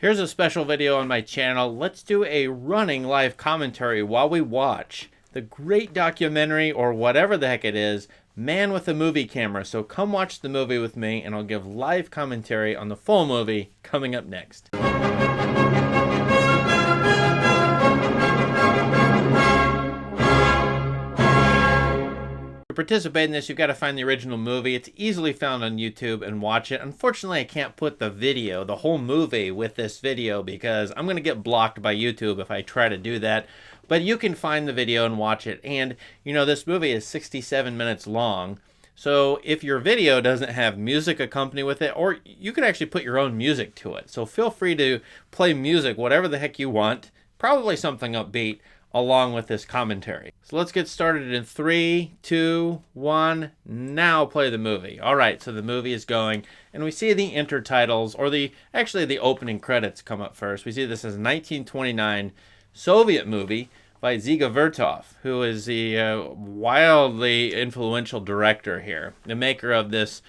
Here's a special video on my channel. Let's do a running live commentary while we watch the great documentary, or whatever the heck it is, Man with a Movie Camera. So come watch the movie with me and I'll give live commentary on the full movie coming up next. To participate in this, you've got to find the original movie. It's easily found on YouTube and watch it. Unfortunately, I can't put the video, the whole movie, with this video because I'm going to get blocked by YouTube if I try to do that. But you can find the video and watch it. And, you know, this movie is 67 minutes long. So if your video doesn't have music accompany with it, or you could actually put your own music to it. So feel free to play music, whatever the heck you want. Probably something upbeat, along with this commentary. So let's get started in 3, 2, 1, now play the movie. All right, so the movie is going, and we see the intertitles, or actually the opening credits come up first. We see this as a 1929 Soviet movie by Dziga Vertov, who is the wildly influential director here, the maker of this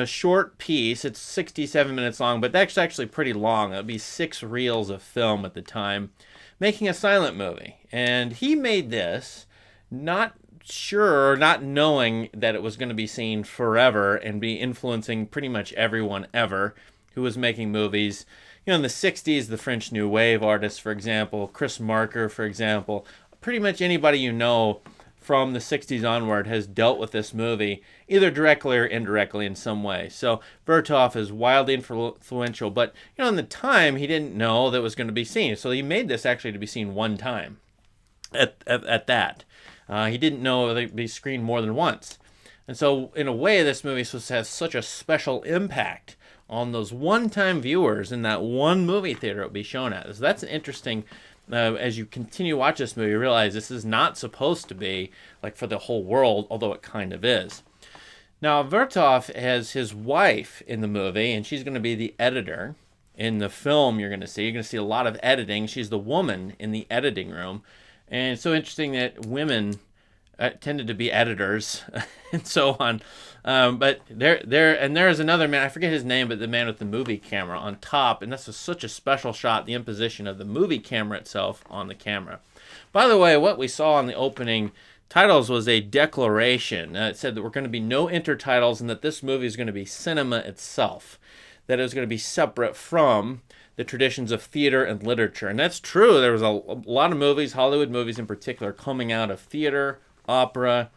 short piece. It's 67 minutes long, but that's actually pretty long. It would be 6 reels of film at the time, making a silent movie. And he made this not sure, not knowing that it was going to be seen forever and be influencing pretty much everyone ever who was making movies. In the 60s, the French New Wave artists, for example, Chris Marker, for example, pretty much anybody you know from the 60s onward has dealt with this movie, either directly or indirectly in some way. So Vertov is wildly influential, but in the time, he didn't know that it was going to be seen. So he made this actually to be seen one time at that. He didn't know it would be screened more than once. And so in a way, this movie has such a special impact on those one-time viewers in that one movie theater it will be shown at. So that's an interesting, as you continue to watch this movie, you realize this is not supposed to be like for the whole world, although it kind of is. Now, Vertov has his wife in the movie, and she's going to be the editor in the film you're going to see. You're going to see a lot of editing. She's the woman in the editing room. And it's so interesting that women tended to be editors and so on. But there is another man, I forget his name, but the man with the movie camera on top. And that's such a special shot, the imposition of the movie camera itself on the camera. By the way, what we saw on the opening titles was a declaration. It said that we're going to be no intertitles and that this movie is going to be cinema itself, that it was going to be separate from the traditions of theater and literature. And that's true. There was a lot of movies, Hollywood movies in particular, coming out of theater, opera,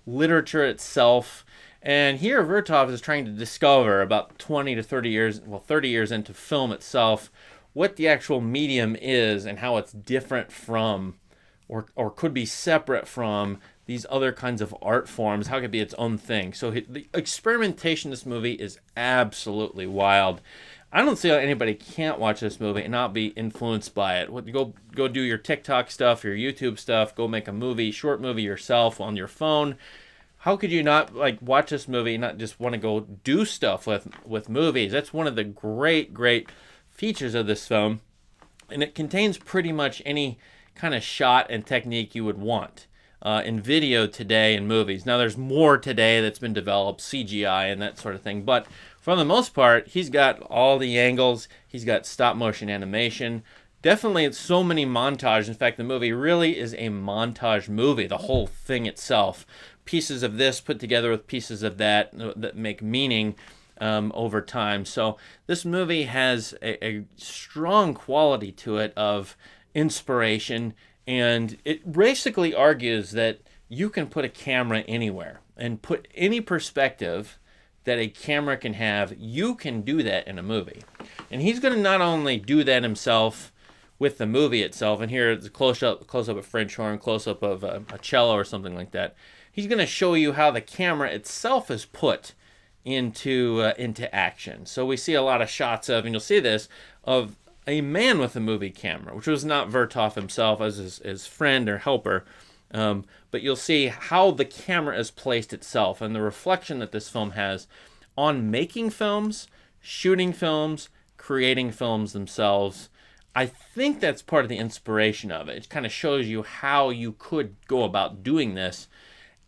literature itself. And here Vertov is trying to discover about 20 to 30 years, 30 years into film itself, what the actual medium is and how it's different from or could be separate from these other kinds of art forms, how it could be its own thing. So the experimentation in this movie is absolutely wild. I don't see how anybody can't watch this movie and not be influenced by it. Go do your TikTok stuff, your YouTube stuff, go make a short movie yourself on your phone. How could you not watch this movie and not just want to go do stuff with movies? That's one of the great features of this film. And it contains pretty much any kind of shot and technique you would want in video today in movies. Now, there's more today that's been developed, CGI and that sort of thing. But for the most part, he's got all the angles. He's got stop motion animation. Definitely, it's so many montages. In fact, the movie really is a montage movie, the whole thing itself. Pieces of this put together with pieces of that make meaning over time. So this movie has a strong quality to it of inspiration, and it basically argues that you can put a camera anywhere and put any perspective that a camera can have. You can do that in a movie. And he's going to not only do that himself with the movie itself, and here it's a close-up of French horn, close-up of a cello or something like that. He's going to show you how the camera itself is put into action. So we see a lot of shots of, and you'll see this, of a man with a movie camera, which was not Vertov himself as his friend or helper. But you'll see how the camera is placed itself and the reflection that this film has on making films, shooting films, creating films themselves. I think that's part of the inspiration of it. It kind of shows you how you could go about doing this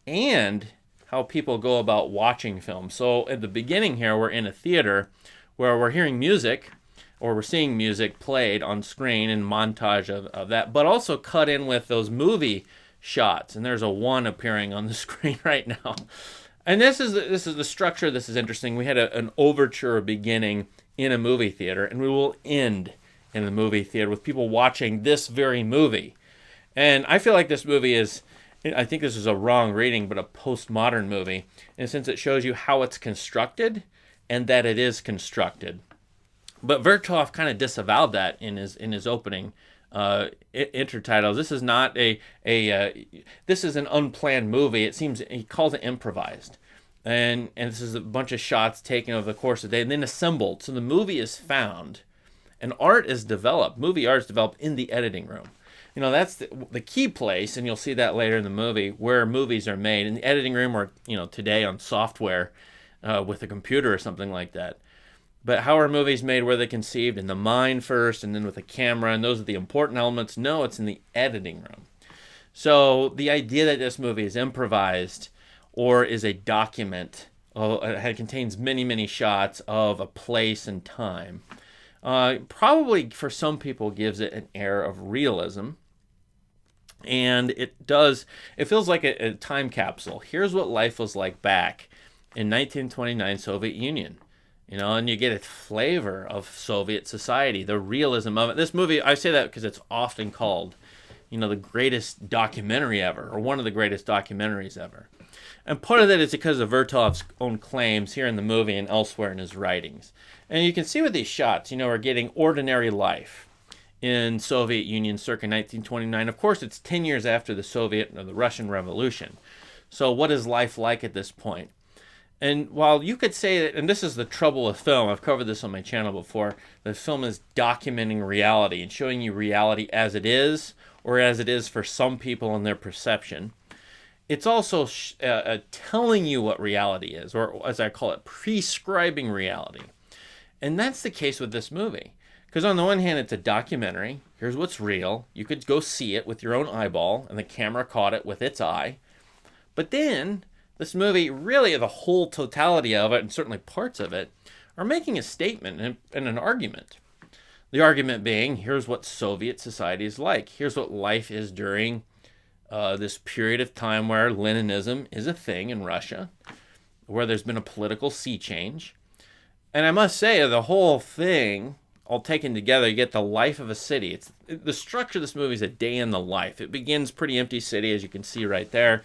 and how people go about watching films. So at the beginning here, we're in a theater where we're hearing music. or we're seeing music played on screen and montage of that, but also cut in with those movie shots. And there's a one appearing on the screen right now. And this is the structure. This is interesting. We had an overture beginning in a movie theater, and we will end in the movie theater with people watching this very movie. And I feel like this movie is, I think this is a wrong reading, but a postmodern movie, in a sense it shows you how it's constructed and that it is constructed. But Vertov kind of disavowed that in his opening intertitles. This is not this is an unplanned movie. It seems he calls it improvised, and this is a bunch of shots taken over the course of the day and then assembled. So the movie is found, and art is developed. Movie art is developed in the editing room. You know, that's the key place, and you'll see that later in the movie, where movies are made in the editing room, or today on software with a computer or something like that. But how are movies made? Where they conceived? In the mind first, and then with a camera, and those are the important elements. No, it's in the editing room. So the idea that this movie is improvised or is a document, it contains many, many shots of a place and time, probably for some people gives it an air of realism. And it feels like a time capsule. Here's what life was like back in 1929 Soviet Union. And you get a flavor of Soviet society, the realism of it. This movie, I say that because it's often called, the greatest documentary ever, or one of the greatest documentaries ever. And part of that is because of Vertov's own claims here in the movie and elsewhere in his writings. And you can see with these shots, we're getting ordinary life in Soviet Union circa 1929. Of course, it's 10 years after the Russian Revolution. So what is life like at this point? And while you could say that, and this is the trouble with film, I've covered this on my channel before, the film is documenting reality and showing you reality as it is, or as it is for some people in their perception. It's also telling you what reality is, or as I call it, prescribing reality. And that's the case with this movie. Because on the one hand, it's a documentary. Here's what's real. You could go see it with your own eyeball, and the camera caught it with its eye. But then this movie, really the whole totality of it, and certainly parts of it, are making a statement and an argument. The argument being, here's what Soviet society is like. Here's what life is during this period of time where Leninism is a thing in Russia, where there's been a political sea change. And I must say, the whole thing, all taken together, you get the life of a city. The structure of this movie is a day in the life. It begins pretty empty city, as you can see right there.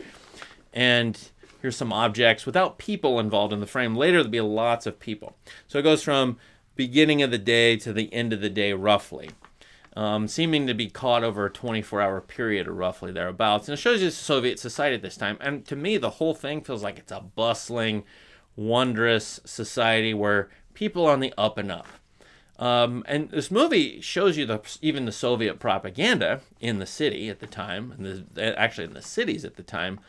And here's some objects without people involved in the frame. Later, there'll be lots of people. So it goes from beginning of the day to the end of the day, roughly, seeming to be caught over a 24-hour period or roughly thereabouts. And it shows you Soviet society at this time. And to me, the whole thing feels like it's a bustling, wondrous society where people are on the up and up. And this movie shows you even the Soviet propaganda in the city at the time, and actually in the cities at the time.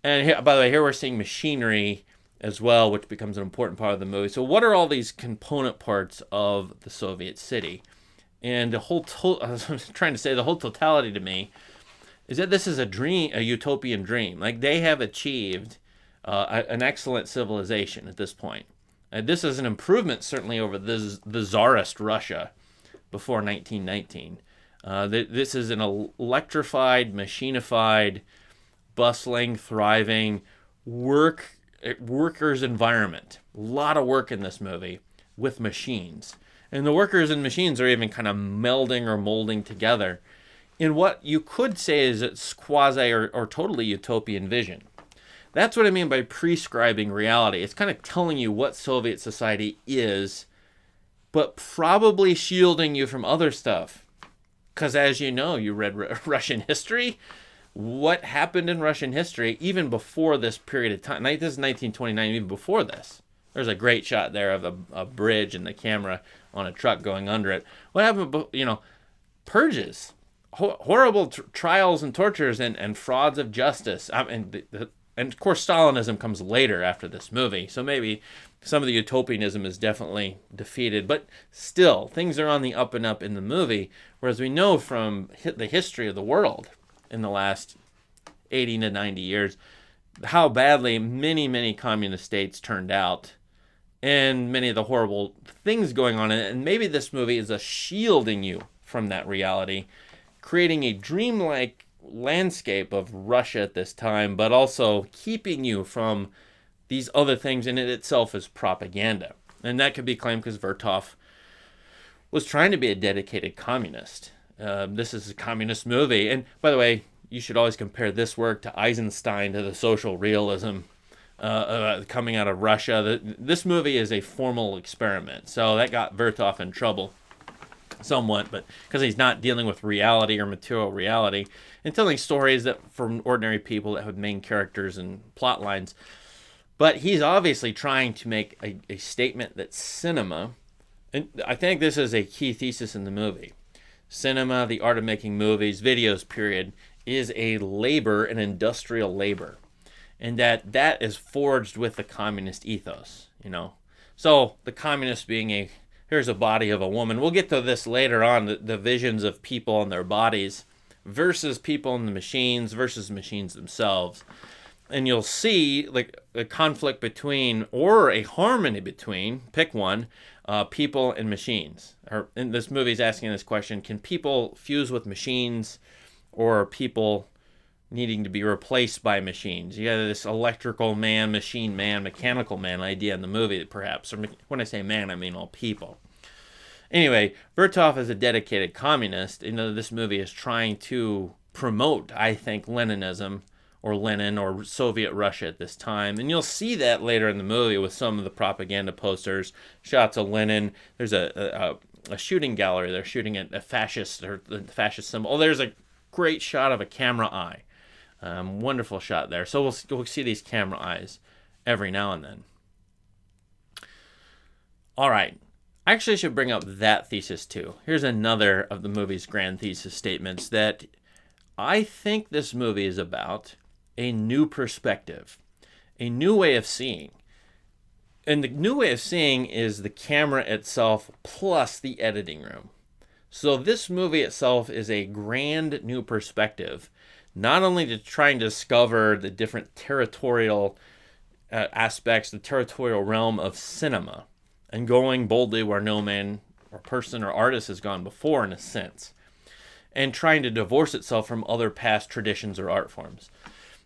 And here, by the way, here we're seeing machinery as well, which becomes an important part of the movie. So what are all these component parts of the Soviet city? And the whole totality to me is that this is a dream, a utopian dream. Like, they have achieved an excellent civilization at this point. This is an improvement, certainly, over the Tsarist Russia before 1919. This is an electrified, machinified, bustling, thriving workers' environment. A lot of work in this movie with machines. And the workers and machines are even kind of melding or molding together in what you could say is its quasi or totally utopian vision. That's what I mean by prescribing reality. It's kind of telling you what Soviet society is, but probably shielding you from other stuff. Because as you know, you read Russian history. What happened in Russian history, even before this period of time? This is 1929, even before this. There's a great shot there of a bridge and the camera on a truck going under it. What happened, purges, horrible trials and tortures and frauds of justice. And of course, Stalinism comes later after this movie. So maybe some of the utopianism is definitely defeated. But still, things are on the up and up in the movie. Whereas we know from the history of the world in the last 80 to 90 years, how badly many, many communist states turned out and many of the horrible things going on in it. And maybe this movie is a shielding you from that reality, creating a dreamlike landscape of Russia at this time, but also keeping you from these other things, and it itself is propaganda. And that could be claimed because Vertov was trying to be a dedicated communist. This is a communist movie. And by the way, you should always compare this work to Eisenstein, to the social realism coming out of Russia. This movie is a formal experiment. So that got Vertov in trouble somewhat, but because he's not dealing with reality or material reality and telling stories that from ordinary people that have main characters and plot lines. But he's obviously trying to make a statement that cinema, and I think this is a key thesis in the movie, cinema, the art of making movies, videos, period, is a labor, an industrial labor. And that is forged with the communist ethos, you know. So the communist being here's a body of a woman. We'll get to this later on, the visions of people and their bodies versus people in the machines versus machines themselves. And you'll see like a conflict between, or a harmony between, pick one, people and machines. And this movie is asking this question: can people fuse with machines, or are people needing to be replaced by machines? You have this electrical man, machine man, mechanical man idea in the movie, perhaps. Or when I say man, I mean all people. Anyway, Vertov is a dedicated communist. You know, this movie is trying to promote, I think, Leninism, or Lenin, or Soviet Russia at this time. And you'll see that later in the movie with some of the propaganda posters, shots of Lenin. There's a shooting gallery. They're shooting at a fascist, or the fascist symbol. Oh, there's a great shot of a camera eye. Wonderful shot there. So we'll see these camera eyes every now and then. All right. I actually should bring up that thesis too. Here's another of the movie's grand thesis statements that I think this movie is about a new perspective, a new way of seeing. And the new way of seeing is the camera itself plus the editing room. So this movie itself is a grand new perspective, not only to try and discover the different territorial aspects, the territorial realm of cinema, and going boldly where no man or person or artist has gone before, in a sense, and trying to divorce itself from other past traditions or art forms.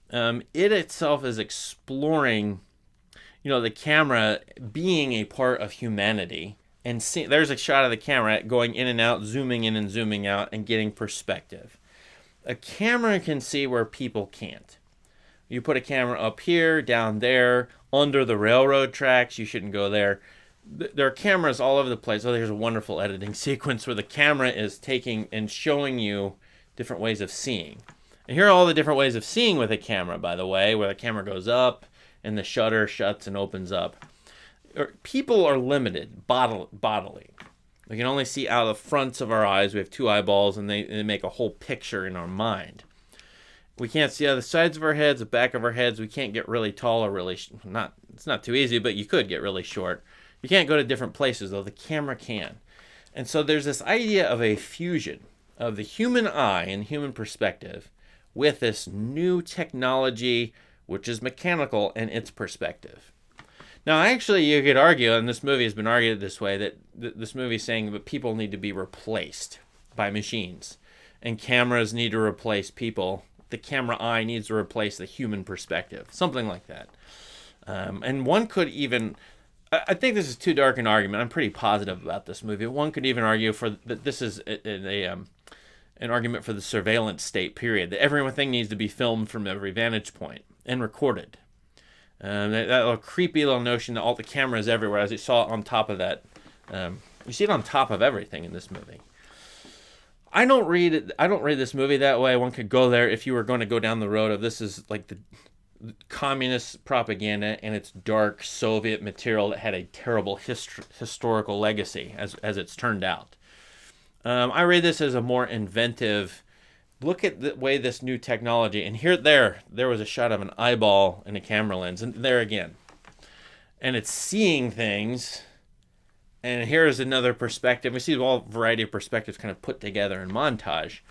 It itself is exploring, you know, the camera being a part of humanity. And there's a shot of the camera going in and out, zooming in and zooming out, and getting perspective. A camera can see where people can't. You put a camera up here, down there, under the railroad tracks. You shouldn't go there. There are cameras all over the place. Oh, there's a wonderful editing sequence where the camera is taking and showing you different ways of seeing. And here are all the different ways of seeing with a camera, by the way, where the camera goes up and the shutter shuts and opens up. People are limited bodily. We can only see out of the fronts of our eyes. We have two eyeballs, and they make a whole picture in our mind. We can't see out the sides of our heads, the back of our heads. We can't get really tall or really it's not too easy, but you could get really short. You can't go to different places, though. The camera can. And so there's this idea of a fusion of the human eye and human perspective with this new technology, which is mechanical, and its perspective. Now, actually, you could argue, and this movie has been argued this way, that this movie is saying that people need to be replaced by machines, and cameras need to replace people. The camera eye needs to replace the human perspective, something like that. And one could even, I think this is too dark an argument. I'm pretty positive about this movie. One could even argue that this is an argument for the surveillance state, period. That everything needs to be filmed from every vantage point and recorded. That little creepy little notion that all the cameras everywhere, as you saw on top of that. You see it on top of everything in this movie. I don't read this movie that way. One could go there if you were going to go down the road of this is like the communist propaganda and its dark Soviet material that had a terrible historical legacy, as it's turned out. I read this as a more inventive look at the way this new technology, and there was a shot of an eyeball in a camera lens, and there again. And it's seeing things, and here's another perspective. We see all variety of perspectives kind of put together in montage.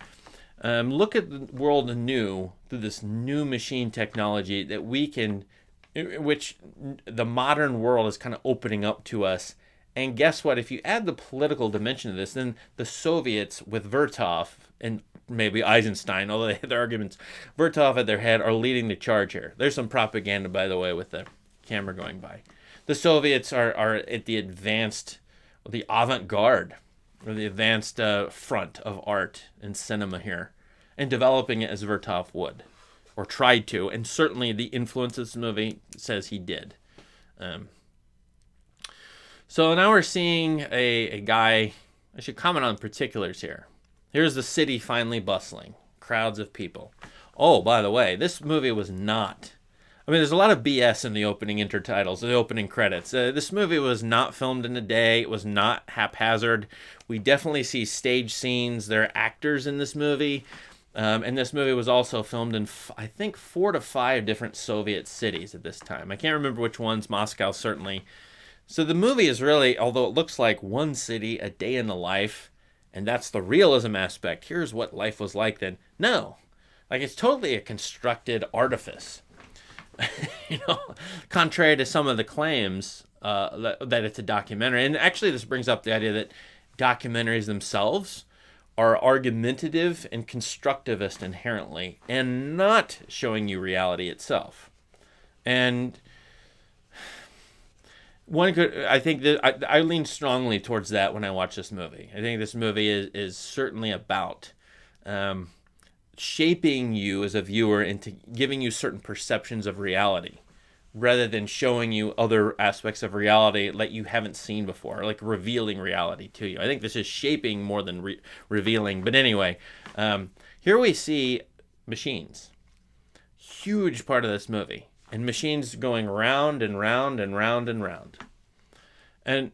Look at the world anew through this new machine technology that we can which the modern world is kind of opening up to us. And guess what? If you add the political dimension to this, then the Soviets with Vertov and maybe Eisenstein, although they had their arguments, Vertov at their head, are leading the charge here. There's some propaganda, by the way, with the camera going by. The Soviets are at the advanced, the avant-garde, or the advanced front of art and cinema here, and developing it as Vertov would, or tried to, and certainly the influence of this movie says he did. So now we're seeing a guy. I should comment on particulars here. Here's the city finally bustling, crowds of people. Oh, by the way, this movie was not. I mean, there's a lot of BS in the opening intertitles, the opening credits. This movie was not filmed in a day. It was not haphazard. We definitely see stage scenes. There are actors in this movie. And this movie was also filmed in, I think, 4 to 5 different Soviet cities at this time. I can't remember which ones, Moscow certainly. So the movie is really, although it looks like one city, a day in the life, and that's the realism aspect. Here's what life was like then. No. Like, it's totally a constructed artifice. Contrary to some of the claims that it's a documentary. And actually, this brings up the idea that documentaries themselves are argumentative and constructivist inherently, and not showing you reality itself. And I think that I lean strongly towards that when I watch this movie. I think this movie is certainly about shaping you as a viewer into giving you certain perceptions of reality, rather than showing you other aspects of reality that you haven't seen before, like revealing reality to you. I think this is shaping more than revealing. But anyway, here we see machines. Huge part of this movie. And machines going round and round and round and round. And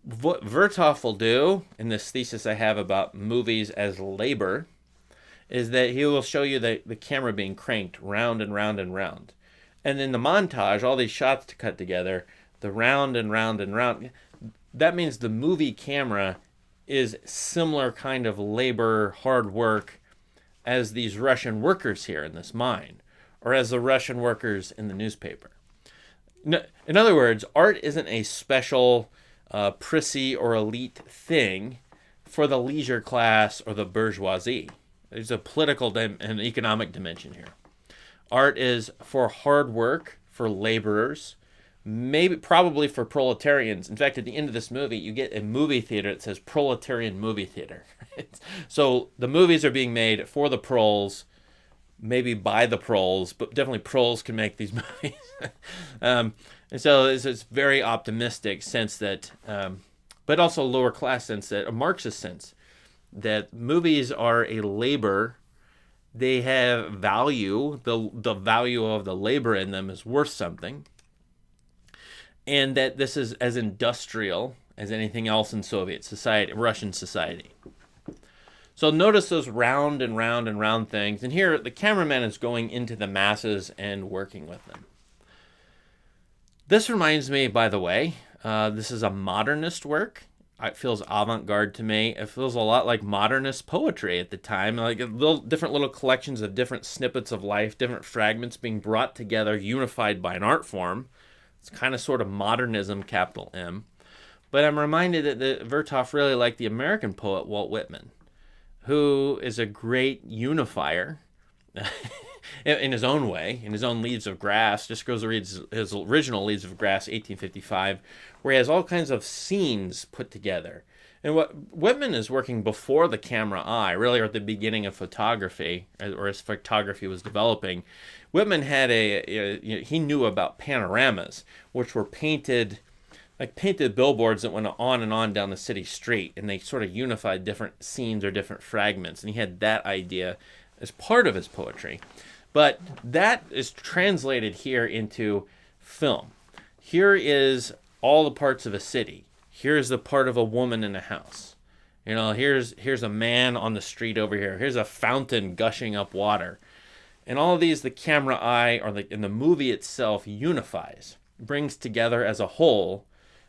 what Vertov will do, in this thesis I have about movies as labor, is that he will show you the camera being cranked round and round and round. And then the montage, all these shots to cut together, the round and round and round, that means the movie camera is similar kind of labor, hard work as these Russian workers here in this mine, or as the Russian workers in the newspaper. In other words, art isn't a special, prissy or elite thing for the leisure class or the bourgeoisie. There's a political and economic dimension here. Art is for hard work, for laborers, probably for proletarians. In fact, at the end of this movie, you get a movie theater that says Proletarian Movie Theater. So the movies are being made for the proles, maybe by the proles, but definitely proles can make these movies. And so it's this very optimistic sense that, but also lower class sense, that a Marxist sense, that movies are a labor. They have value. The value of the labor in them is worth something. And that this is as industrial as anything else in Soviet society, Russian society. So notice those round and round and round things. And here the cameraman is going into the masses and working with them. This reminds me, by the way, this is a modernist work. It feels avant-garde to me. It feels a lot like modernist poetry at the time, like different little collections of different snippets of life, different fragments being brought together, unified by an art form. It's kind of sort of modernism, capital M. But I'm reminded that Vertov really liked the American poet Walt Whitman, who is a great unifier in his own way, in his own Leaves of Grass. Just goes to read his original Leaves of Grass, 1855, where he has all kinds of scenes put together. And what Whitman is working before the camera eye, really, or at the beginning of photography, or as photography was developing. Whitman had he knew about panoramas, which were painted billboards that went on and on down the city street, and they sort of unified different scenes or different fragments. And he had that idea as part of his poetry. But that is translated here into film. Here is all the parts of a city. Here's the part of a woman in a house. Here's a man on the street over here. Here's a fountain gushing up water. And all of these, the camera eye, in the movie itself, unifies, brings together as a whole,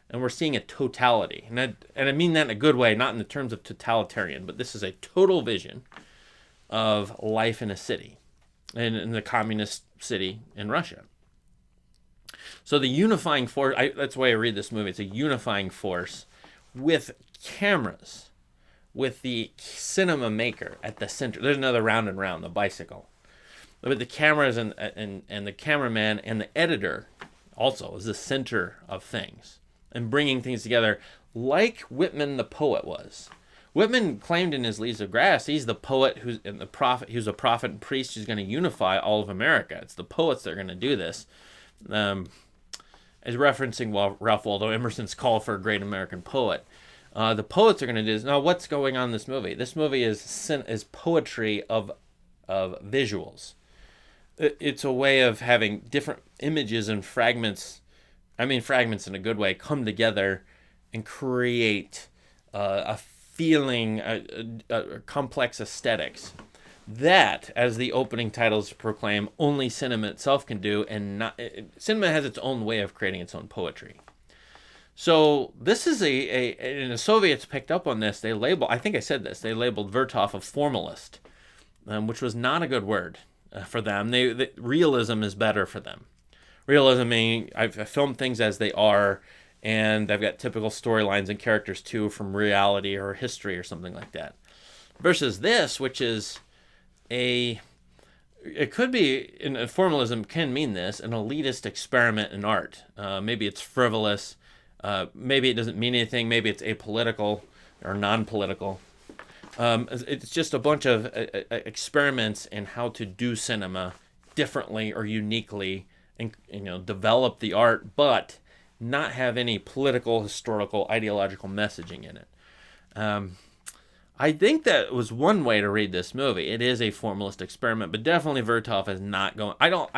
and we're seeing a totality. And I mean that in a good way, not in the terms of totalitarian, but this is a total vision of life in a city, in the communist city in Russia. So the unifying force, that's the way I read this movie. It's a unifying force with cameras, with the cinema maker at the center. There's another Round and Round, the bicycle. But the cameras and the cameraman and the editor also is the center of things and bringing things together like Whitman the poet was. Whitman claimed in his Leaves of Grass, he's the poet who's a prophet and priest who's going to unify all of America. It's the poets that are going to do this. As referencing Ralph Waldo Emerson's call for a great American poet. The poets are going to do this. Now, what's going on in this movie? This movie is poetry of visuals. It's a way of having different images and fragments, fragments in a good way, come together and create a feeling, a complex aesthetics. That, as the opening titles proclaim, only cinema itself can do, and cinema has its own way of creating its own poetry. So this is and the Soviets picked up on this. I think I said this, they labeled Vertov a formalist, which was not a good word for them. Realism is better for them. Realism meaning I've filmed things as they are, and I've got typical storylines and characters too from reality or history or something like that. Versus this, which is it could be, formalism can mean this, an elitist experiment in art. Maybe it's frivolous. Maybe it doesn't mean anything. Maybe it's apolitical or non-political. It's just a bunch of experiments in how to do cinema differently or uniquely, and develop the art, but not have any political, historical, ideological messaging in it. I think that was one way to read this movie. It is a formalist experiment, but definitely Vertov is not going. I don't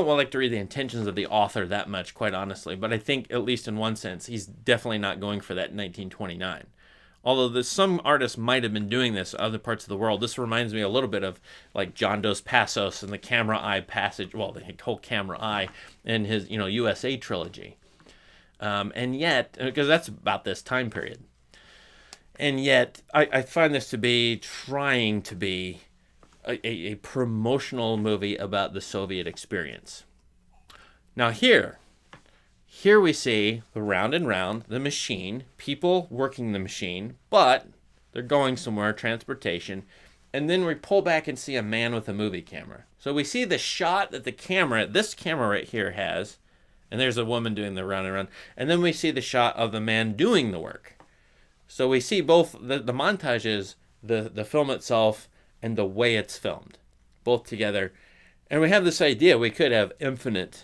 like to read the intentions of the author that much, quite honestly, but I think, at least in one sense, he's definitely not going for that in 1929. Although some artists might have been doing this in other parts of the world. This reminds me a little bit of like John Dos Passos and the camera eye passage, the whole camera eye in his USA trilogy. And yet, because that's about this time period. And yet, I find this to be trying to be a promotional movie about the Soviet experience. Now here we see the Round and Round, the machine, people working the machine, but they're going somewhere, transportation, and then we pull back and see a man with a movie camera. So we see the shot that this camera right here has, and there's a woman doing the round and round, and then we see the shot of the man doing the work. So we see both the montages, the film itself, and the way it's filmed, both together. And we have this idea we could have infinite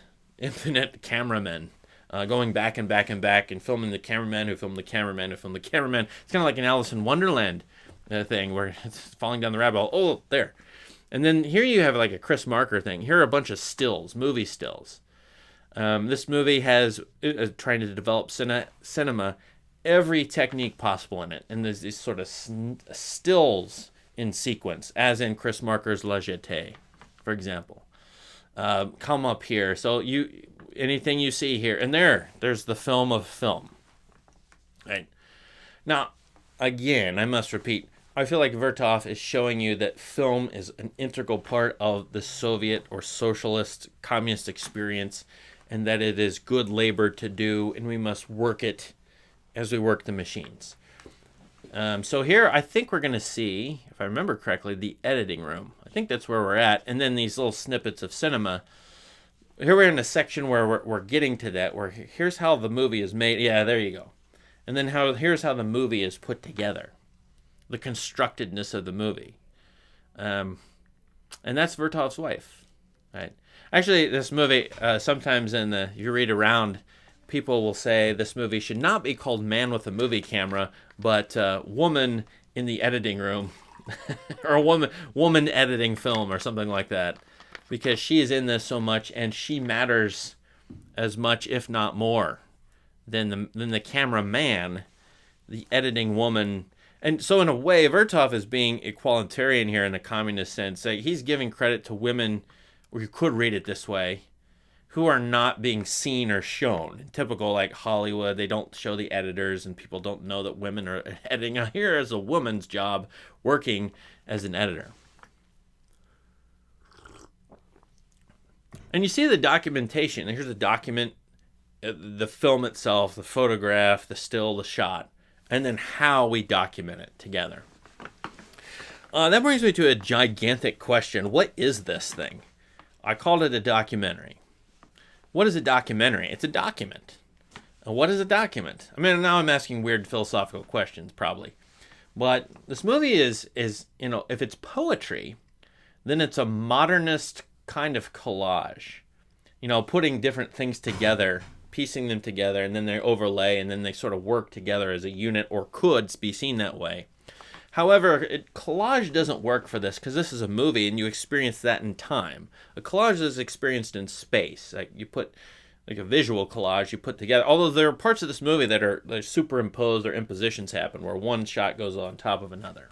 cameramen going back and back and back and filming the cameraman who filmed the cameraman who filmed the cameraman. It's kind of like an Alice in Wonderland thing where it's falling down the rabbit hole. Oh, there. And then here you have like a Chris Marker thing. Here are a bunch of stills, movie stills. This movie has trying to develop cinema, every technique possible in it. And there's these sort of stills in sequence, as in Chris Marker's La Jetée, for example. Come up here. So anything you see here, and there's the film of film. Right. Now, again, I must repeat, I feel like Vertov is showing you that film is an integral part of the Soviet or socialist communist experience, and that it is good labor to do, and we must work it as we work the machines. So here, I think we're going to see, if I remember correctly, the editing room. I think that's where we're at. And then these little snippets of cinema. Here we're in a section where we're getting to that, where here's how the movie is made. Yeah, there you go. And then here's how the movie is put together. The constructedness of the movie. And that's Vertov's wife. Right? Actually, this movie, sometimes you read around, people will say this movie should not be called Man with a Movie Camera, but Woman in the Editing Room, or woman editing film, or something like that, because she is in this so much, and she matters as much, if not more, than the cameraman, the editing woman. And so in a way, Vertov is being equalitarian here in a communist sense. Like, he's giving credit to women, or you could read it this way, who are not being seen or shown. Typical, like Hollywood, they don't show the editors, and people don't know that women are editing. Now, here is a woman's job working as an editor. And you see the documentation. Here's the document, the film itself, the photograph, the still, the shot, and then how we document it together. That brings me to a gigantic question. What is this thing? I called it a documentary. What is a documentary? It's a document. And what is a document? I mean, now I'm asking weird philosophical questions, probably. But this movie is if it's poetry, then it's a modernist kind of collage. Putting different things together, piecing them together, and then they overlay, and then they sort of work together as a unit, or could be seen that way. However, collage doesn't work for this because this is a movie and you experience that in time. A collage is experienced in space. Like you put, like a visual collage you put together. Although there are parts of this movie that are superimposed or impositions happen where one shot goes on top of another.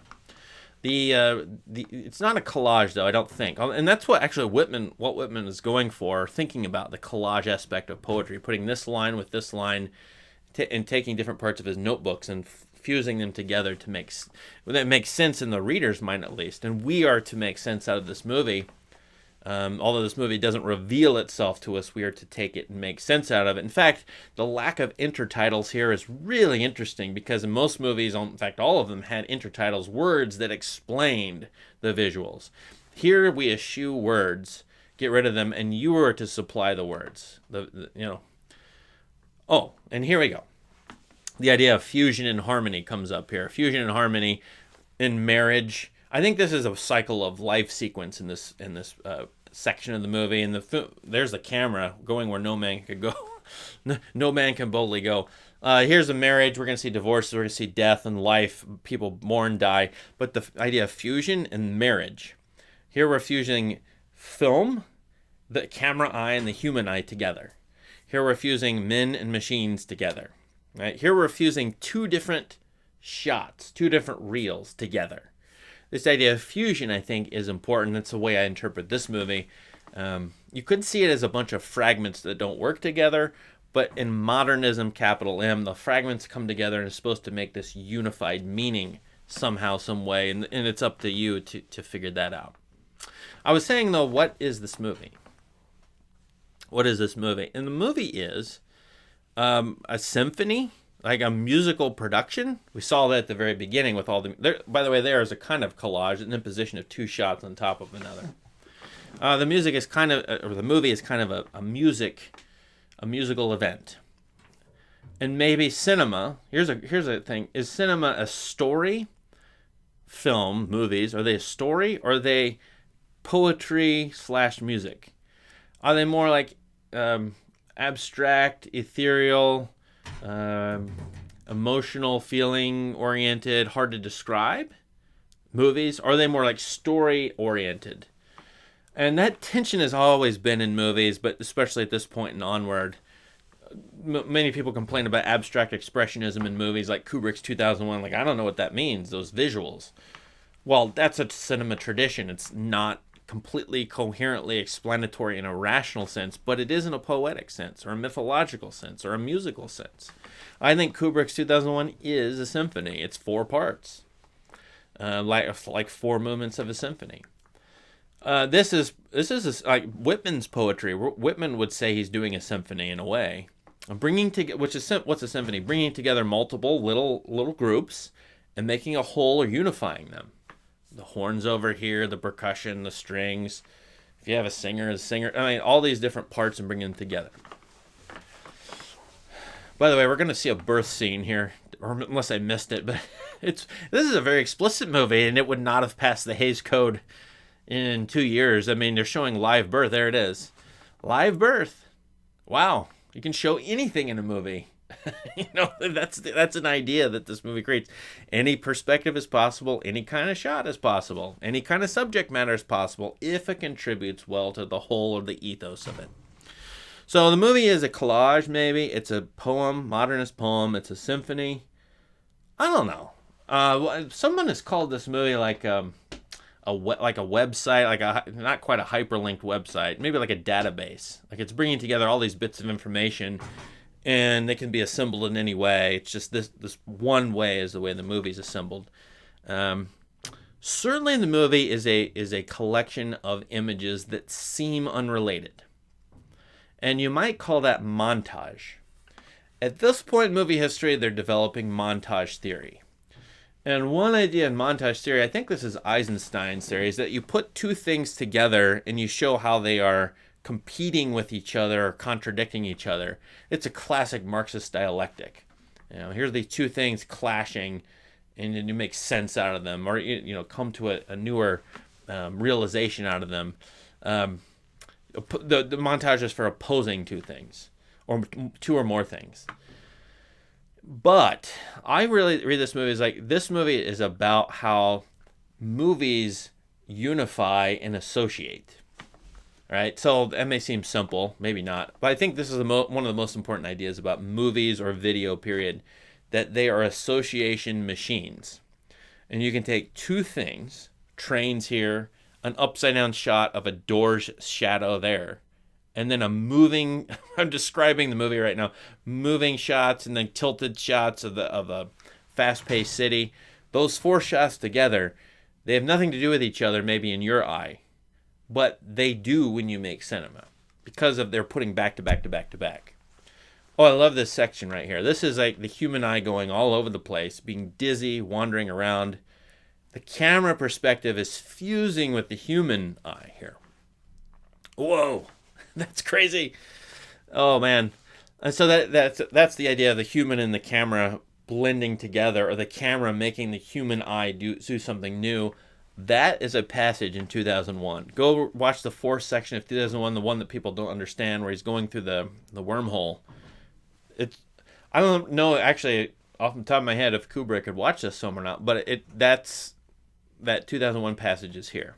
It's not a collage though, I don't think. And that's what actually Whitman is going for, thinking about the collage aspect of poetry, putting this line with this line and taking different parts of his notebooks and fusing them together to make sense in the reader's mind at least. And we are to make sense out of this movie. Although this movie doesn't reveal itself to us, we are to take it and make sense out of it. In fact, the lack of intertitles here is really interesting because in most movies, in fact all of them, had intertitles, words that explained the visuals. Here we eschew words, get rid of them, and you are to supply the words. Oh, and here we go. The idea of fusion and harmony comes up here. Fusion and harmony in marriage. I think this is a cycle of life sequence in this section of the movie. And there's the camera going where no man could go. No man can boldly go. Here's a marriage. We're going to see divorces. We're going to see death and life. People born, die. But the idea of fusion and marriage. Here we're fusing film, the camera eye, and the human eye together. Here we're fusing men and machines together. Right? Here we're fusing two different shots, two different reels together. This idea of fusion, I think, is important. That's the way I interpret this movie. You could see it as a bunch of fragments that don't work together, but in modernism, capital M, the fragments come together and are supposed to make this unified meaning somehow, some way, and it's up to you to figure that out. I was saying, though, what is this movie? What is this movie? And the movie is a symphony, like a musical production. We saw that at the very beginning with all the... by the way, there is a kind of collage, an imposition of two shots on top of another. The music is kind of... or the movie is kind of a musical event. And maybe cinema... Here's a thing. Is cinema a story? Film, movies, are they a story? Or are they poetry/music? Are they more like abstract, ethereal... emotional, feeling oriented, hard to describe movies? Or are they more like story oriented? And that tension has always been in movies, but especially at this point and onward. Many people complain about abstract expressionism in movies like Kubrick's 2001. Like, I don't know what that means, those visuals. Well, that's a cinema tradition. It's not completely coherently explanatory in a rational sense, but it is in a poetic sense, or a mythological sense, or a musical sense. I think Kubrick's 2001 is a symphony. It's 4 parts, like 4 movements of a symphony. This is like Whitman's poetry. Whitman would say he's doing a symphony in a way, bringing together. What's a symphony? Bringing together multiple little groups and making a whole or unifying them. The horns over here, the percussion, the strings. If you have a singer, I mean, all these different parts and bringing them together. By the way, we're going to see a birth scene here, or unless I missed it, but this is a very explicit movie, and it would not have passed the Hays Code in 2 years. I mean, they're showing live birth. There it is. Live birth. Wow. You can show anything in a movie. That's an idea that this movie creates. Any perspective is possible. Any kind of shot is possible. Any kind of subject matter is possible if it contributes well to the whole of the ethos of it. So the movie is a collage, maybe. It's a poem, modernist poem. It's a symphony. I don't know. Someone has called this movie like a website, like not quite a hyperlinked website, maybe like a database. Like it's bringing together all these bits of information, and they can be assembled in any way. It's just this one way is the way the movie's assembled. Certainly, the movie is a collection of images that seem unrelated. And you might call that montage. At this point in movie history, they're developing montage theory. And one idea in montage theory, I think this is Eisenstein's theory, is that you put two things together and you show how they are competing with each other or contradicting each other. It's a classic Marxist dialectic. Here's these two things clashing, and then you make sense out of them, or come to a newer realization out of them. The montage is for opposing two things, or two or more things. But I really read this movie as like, this movie is about how movies unify and associate. Right? So that may seem simple, maybe not. But I think this is one of the most important ideas about movies or video, period, that they are association machines. And you can take two things, trains here, an upside down shot of a door's shadow there, and then a moving, I'm describing the movie right now, moving shots and then tilted shots of a fast-paced city. Those four shots together, they have nothing to do with each other, maybe in your eye, but they do when you make cinema, because of they're putting back to back to back to back. Oh, I love this section right here. This is like the human eye going all over the place, being dizzy, wandering around. The camera perspective is fusing with the human eye here. Whoa, that's crazy. Oh man. And so that's the idea of the human and the camera blending together, or the camera making the human eye do something new. That is a passage in 2001. Go watch the fourth section of 2001, the one that people don't understand, where he's going through the wormhole. I don't know actually off the top of my head if Kubrick had watched this film or not, but that 2001 passage is here.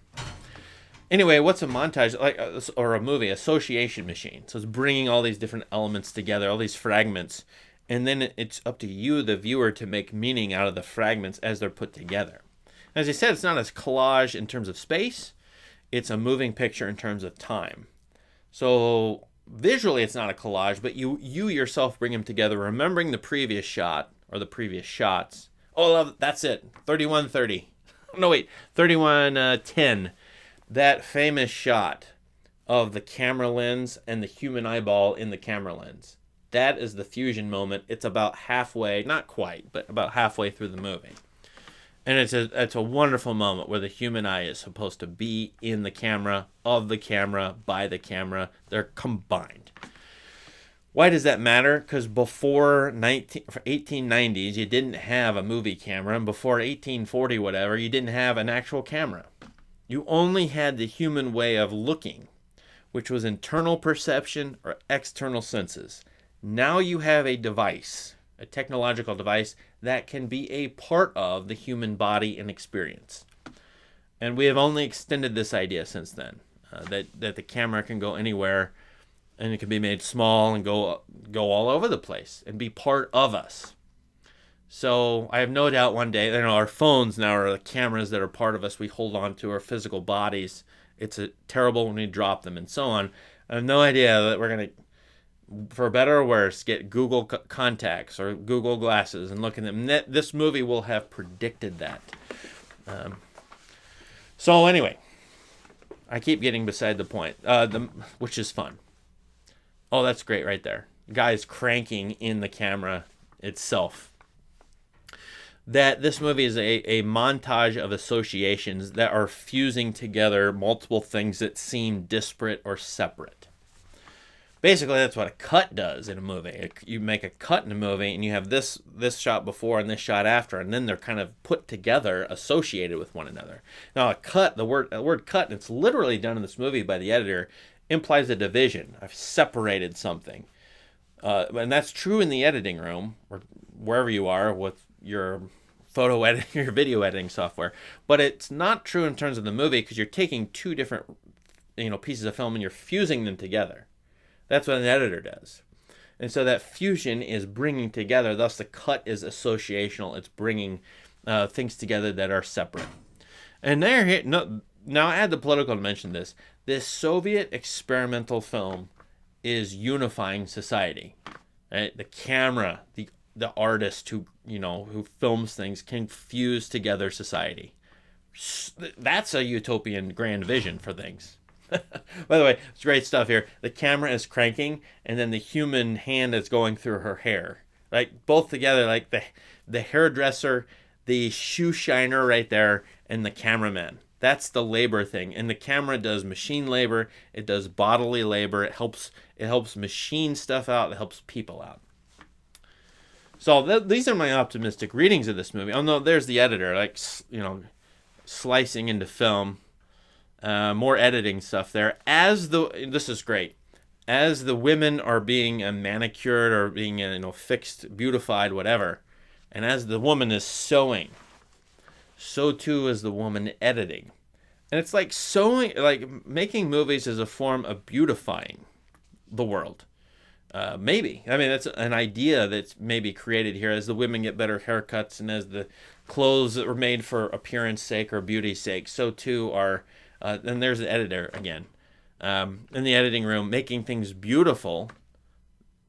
Anyway, what's a montage like, or a movie? Association machine. So it's bringing all these different elements together, all these fragments, and then it's up to you, the viewer, to make meaning out of the fragments as they're put together. As I said, it's not a collage in terms of space. It's a moving picture in terms of time. So visually, it's not a collage, but you yourself bring them together, remembering the previous shot or the previous shots. Oh, that's it. 31:30. No, wait. 31:10. That famous shot of the camera lens and the human eyeball in the camera lens. That is the fusion moment. It's about halfway, not quite, but about halfway through the movie. And it's a wonderful moment where the human eye is supposed to be in the camera, of the camera, by the camera. They're combined. Why does that matter? Because before 1890s, you didn't have a movie camera, and before 1840 whatever, you didn't have an actual camera. You only had the human way of looking, which was internal perception or external senses. Now you have a device, a technological device that can be a part of the human body and experience. And we have only extended this idea since then, that the camera can go anywhere, and it can be made small and go all over the place and be part of us. So I have no doubt one day, our phones now are the cameras that are part of us. We hold on to our physical bodies. It's terrible when we drop them and so on. I have no idea that we're going to, for better or worse, get Google contacts or Google glasses and look at them. This movie will have predicted that. So anyway, I keep getting beside the point, which is fun. Oh, that's great right there. Guys cranking in the camera itself. That this movie is a montage of associations that are fusing together multiple things that seem disparate or separate. Basically, that's what a cut does in a movie. You make a cut in a movie, and you have this shot before and this shot after, and then they're kind of put together, associated with one another. Now, a cut, the word cut, and it's literally done in this movie by the editor, implies a division. I've separated something. And that's true in the editing room, or wherever you are with your photo editing, your video editing software. But it's not true in terms of the movie, because you're taking two different pieces of film and you're fusing them together. That's what an editor does. And so that fusion is bringing together, thus the cut is associational. It's bringing things together that are separate. And now add the political dimension to this. This Soviet experimental film is unifying society. Right? The camera, the artist who films things can fuse together society. That's a utopian grand vision for things. By the way, it's great stuff here. The camera is cranking, and then the human hand is going through her hair. Like both together, like the hairdresser, the shoe shiner right there, and the cameraman. That's the labor thing. And the camera does machine labor, it does bodily labor, it helps machine stuff out, it helps people out. So these are my optimistic readings of this movie. Oh no, there's the editor, like, slicing into film. More editing stuff there. This is great. As the women are being manicured or being fixed, beautified, whatever, and as the woman is sewing, so too is the woman editing. And it's like sewing, like making movies is a form of beautifying the world. Maybe. I mean, that's an idea that's maybe created here as the women get better haircuts and as the clothes that were made for appearance sake or beauty's sake, so too are, and there's the editor again, in the editing room, making things beautiful,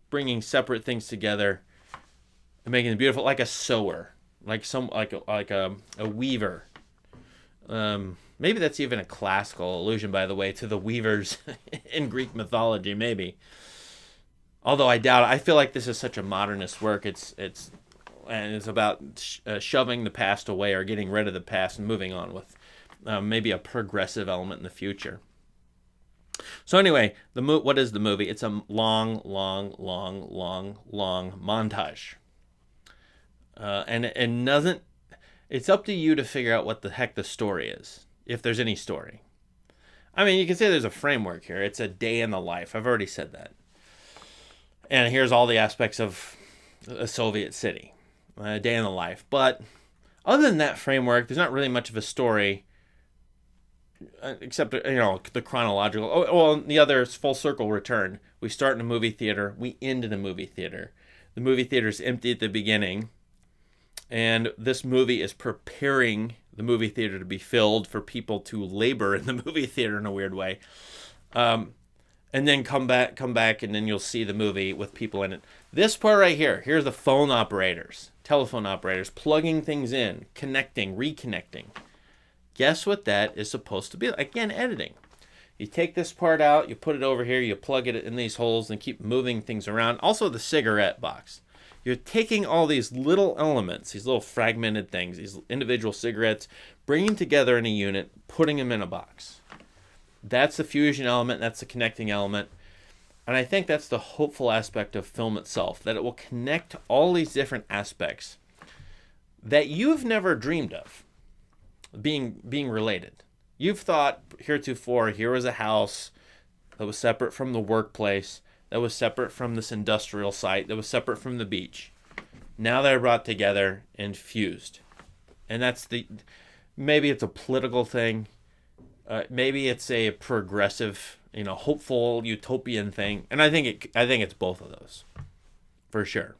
bringing separate things together, and making it beautiful, like a sewer, like a weaver. Maybe that's even a classical allusion, by the way, to the weavers in Greek mythology, maybe. Although I doubt it. I feel like this is such a modernist work. It's about shoving the past away or getting rid of the past and moving on with maybe a progressive element in the future. So anyway, what is the movie? It's a long montage. And doesn't. It's up to you to figure out what the heck the story is, if there's any story. I mean, you can say there's a framework here. It's a day in the life. I've already said that. And here's all the aspects of a Soviet city, a day in the life. But other than that framework, there's not really much of a story, except the chronological. Well, the other is full circle return. We start in a movie theater, we end in a movie theater. The movie theater is empty at the beginning, and this movie is preparing the movie theater to be filled for people to labor in the movie theater in a weird way. And then come back, and then you'll see the movie with people in it. This part right here, here's the phone operators, telephone operators, plugging things in, connecting, reconnecting. Guess what that is supposed to be? Again, editing. You take this part out, you put it over here, you plug it in these holes and keep moving things around. Also the cigarette box. You're taking all these little elements, these little fragmented things, these individual cigarettes, bringing together in a unit, putting them in a box. That's the fusion element, that's the connecting element. And I think that's the hopeful aspect of film itself, that it will connect all these different aspects that you've never dreamed of being related. You've thought heretofore, here was a house that was separate from the workplace, that was separate from this industrial site, that was separate from the beach. Now they're brought together and fused. And maybe it's a political thing. Maybe it's a progressive, hopeful utopian thing, and I think it's both of those, for sure.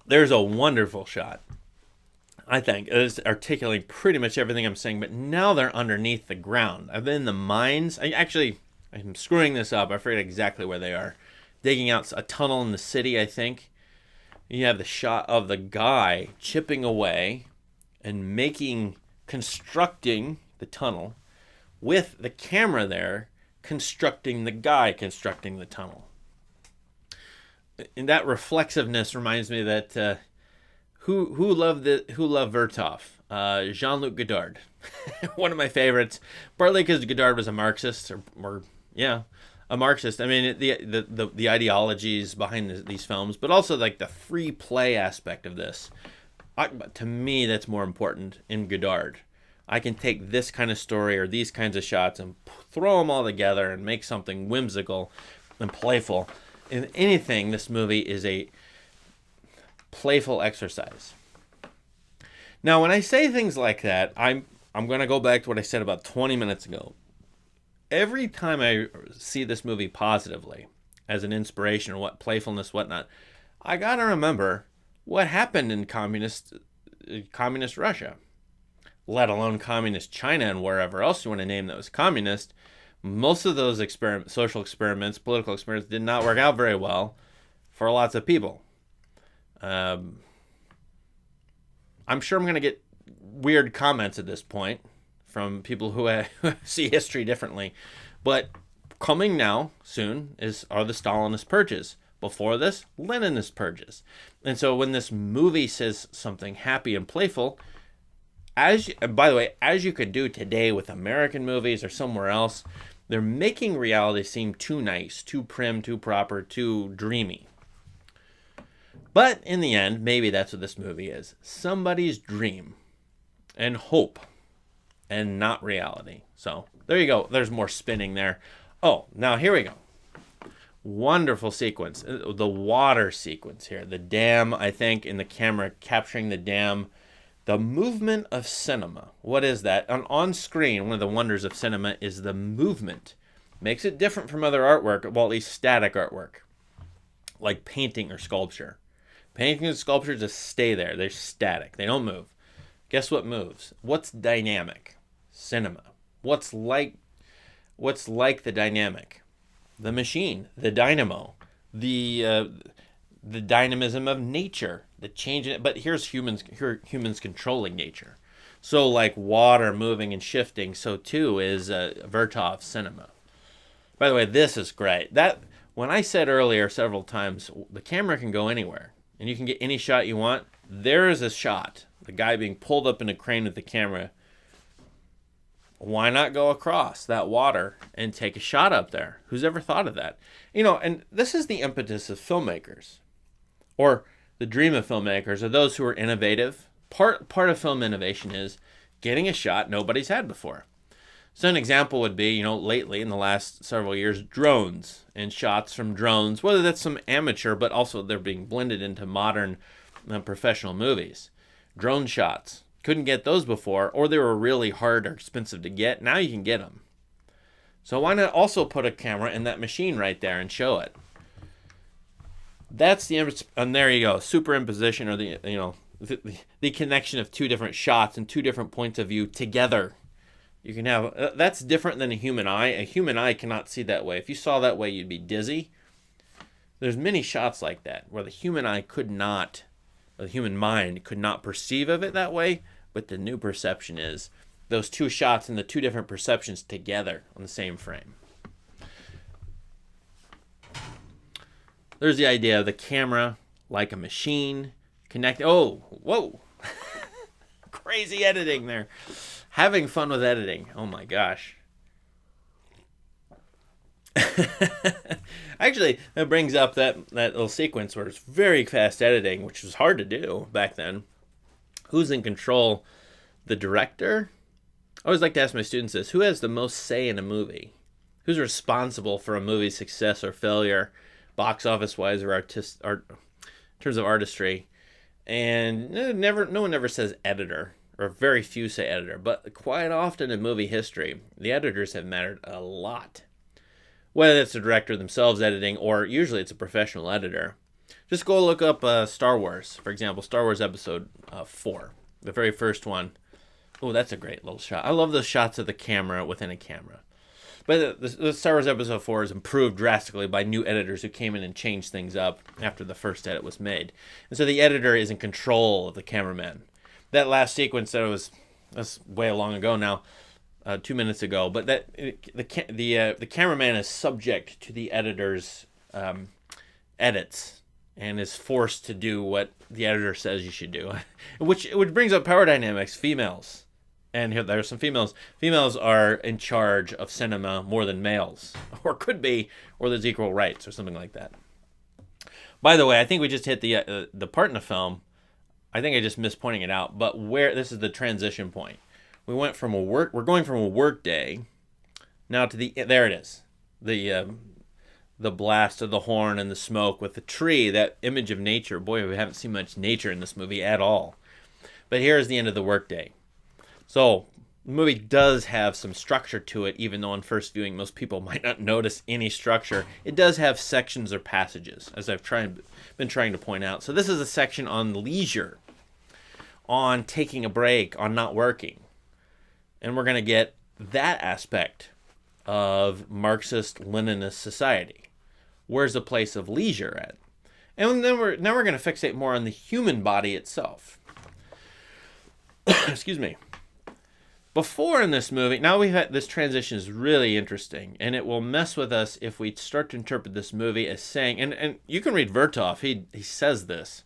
There's a wonderful shot, I think. It's articulating pretty much everything I'm saying, but now they're underneath the ground. I've been in the mines. I'm screwing this up. I forget exactly where they are. Digging out a tunnel in the city, I think. You have the shot of the guy chipping away and constructing the tunnel with the camera there constructing the guy constructing the tunnel. And that reflexiveness reminds me that who loved Vertov? Jean-Luc Godard. One of my favorites, partly because Godard was a Marxist, a Marxist. I mean, the ideologies behind these films, but also like the free play aspect of this. To me, that's more important in Godard. I can take this kind of story or these kinds of shots and throw them all together and make something whimsical and playful. In anything, this movie is a playful exercise. Now, when I say things like that, I'm going to go back to what I said about 20 minutes ago. Every time I see this movie positively, as an inspiration or what playfulness, whatnot, I gotta remember what happened in communist Russia, let alone communist China and wherever else you want to name that was communist. Most of those social experiments, political experiments, did not work out very well for lots of people. I'm sure I'm going to weird comments at this point from people who see history differently. But coming now, soon, are the Stalinist purges. Before this, Leninist purges. And so when this movie says something happy and playful, and by the way, as you could do today with American movies or somewhere else, they're making reality seem too nice, too prim, too proper, too dreamy. But in the end, maybe that's what this movie is. Somebody's dream and hope and not reality. So there you go. There's more spinning there. Oh, now here we go. Wonderful sequence. The water sequence here. The dam, I think, in the camera capturing the dam. The movement of cinema. What is that? On screen, one of the wonders of cinema is the movement. Makes it different from other artwork, well, at least static artwork, like painting or sculpture. Painting and sculpture just stay there. They're static. They don't move. Guess what moves? What's dynamic? Cinema. What's like the dynamic? The machine, the dynamo, the dynamism of nature, the change in it. But here's humans controlling nature. So like water moving and shifting, so too is Vertov's cinema. By the way, this is great. That when I said earlier several times, the camera can go anywhere and you can get any shot you want. There is a shot, the guy being pulled up in a crane with the camera. Why not go across that water and take a shot up there? Who's ever thought of that? And this is the impetus of filmmakers, or the dream of filmmakers, are those who are innovative. Part of film innovation is getting a shot nobody's had before. So an example would be, lately in the last several years, drones and shots from drones, whether that's some amateur, but also they're being blended into modern professional movies. Drone shots. Couldn't get those before, or they were really hard or expensive to get. Now you can get them. So why not also put a camera in that machine right there and show it? That's and there you go, superimposition, or the connection of two different shots and two different points of view together. You can have that's different than a human eye. A human eye cannot see that way. If you saw that way, you'd be dizzy. There's many shots like that where the human eye the human mind could not perceive of it that way, but the new perception is those two shots and the two different perceptions together on the same frame. There's the idea of the camera like a machine connect. Oh, whoa. Crazy editing there. Having fun with editing. Oh my gosh. Actually, that brings up that little sequence where it's very fast editing, which was hard to do back then. Who's in control? The director? I always like to ask my students this. Who has the most say in a movie? Who's responsible for a movie's success or failure, box office-wise or in terms of artistry? And no one ever says editor, or very few say editor. But quite often in movie history, the editors have mattered a lot. Whether it's the director themselves editing, or usually it's a professional editor. Just go look up Star Wars, for example, Star Wars Episode 4, the very first one. Oh, that's a great little shot. I love those shots of the camera within a camera. But the Star Wars Episode 4 is improved drastically by new editors who came in and changed things up after the first edit was made. And so the editor is in control of the cameraman. That last sequence that's way long ago now. 2 minutes ago, but that the cameraman is subject to the editor's edits and is forced to do what the editor says you should do, which brings up power dynamics. Females, and here there's some females. Females are in charge of cinema more than males, or could be, or there's equal rights, or something like that. By the way, I think we just hit the part in the film. I think I just missed pointing it out, but where this is the transition point. We're going from a work day now to there it is. The blast of the horn and the smoke with the tree, that image of nature. Boy, we haven't seen much nature in this movie at all. But here's the end of the work day. So the movie does have some structure to it, even though on first viewing most people might not notice any structure. It does have sections or passages, as I've been trying to point out. So this is a section on leisure, on taking a break, on not working. And we're going to get that aspect of Marxist-Leninist society. Where's the place of leisure at? And then we're going to fixate more on the human body itself. Excuse me. Before in this movie, now we've had this transition is really interesting, and it will mess with us if we start to interpret this movie as saying, and you can read Vertov, he says this,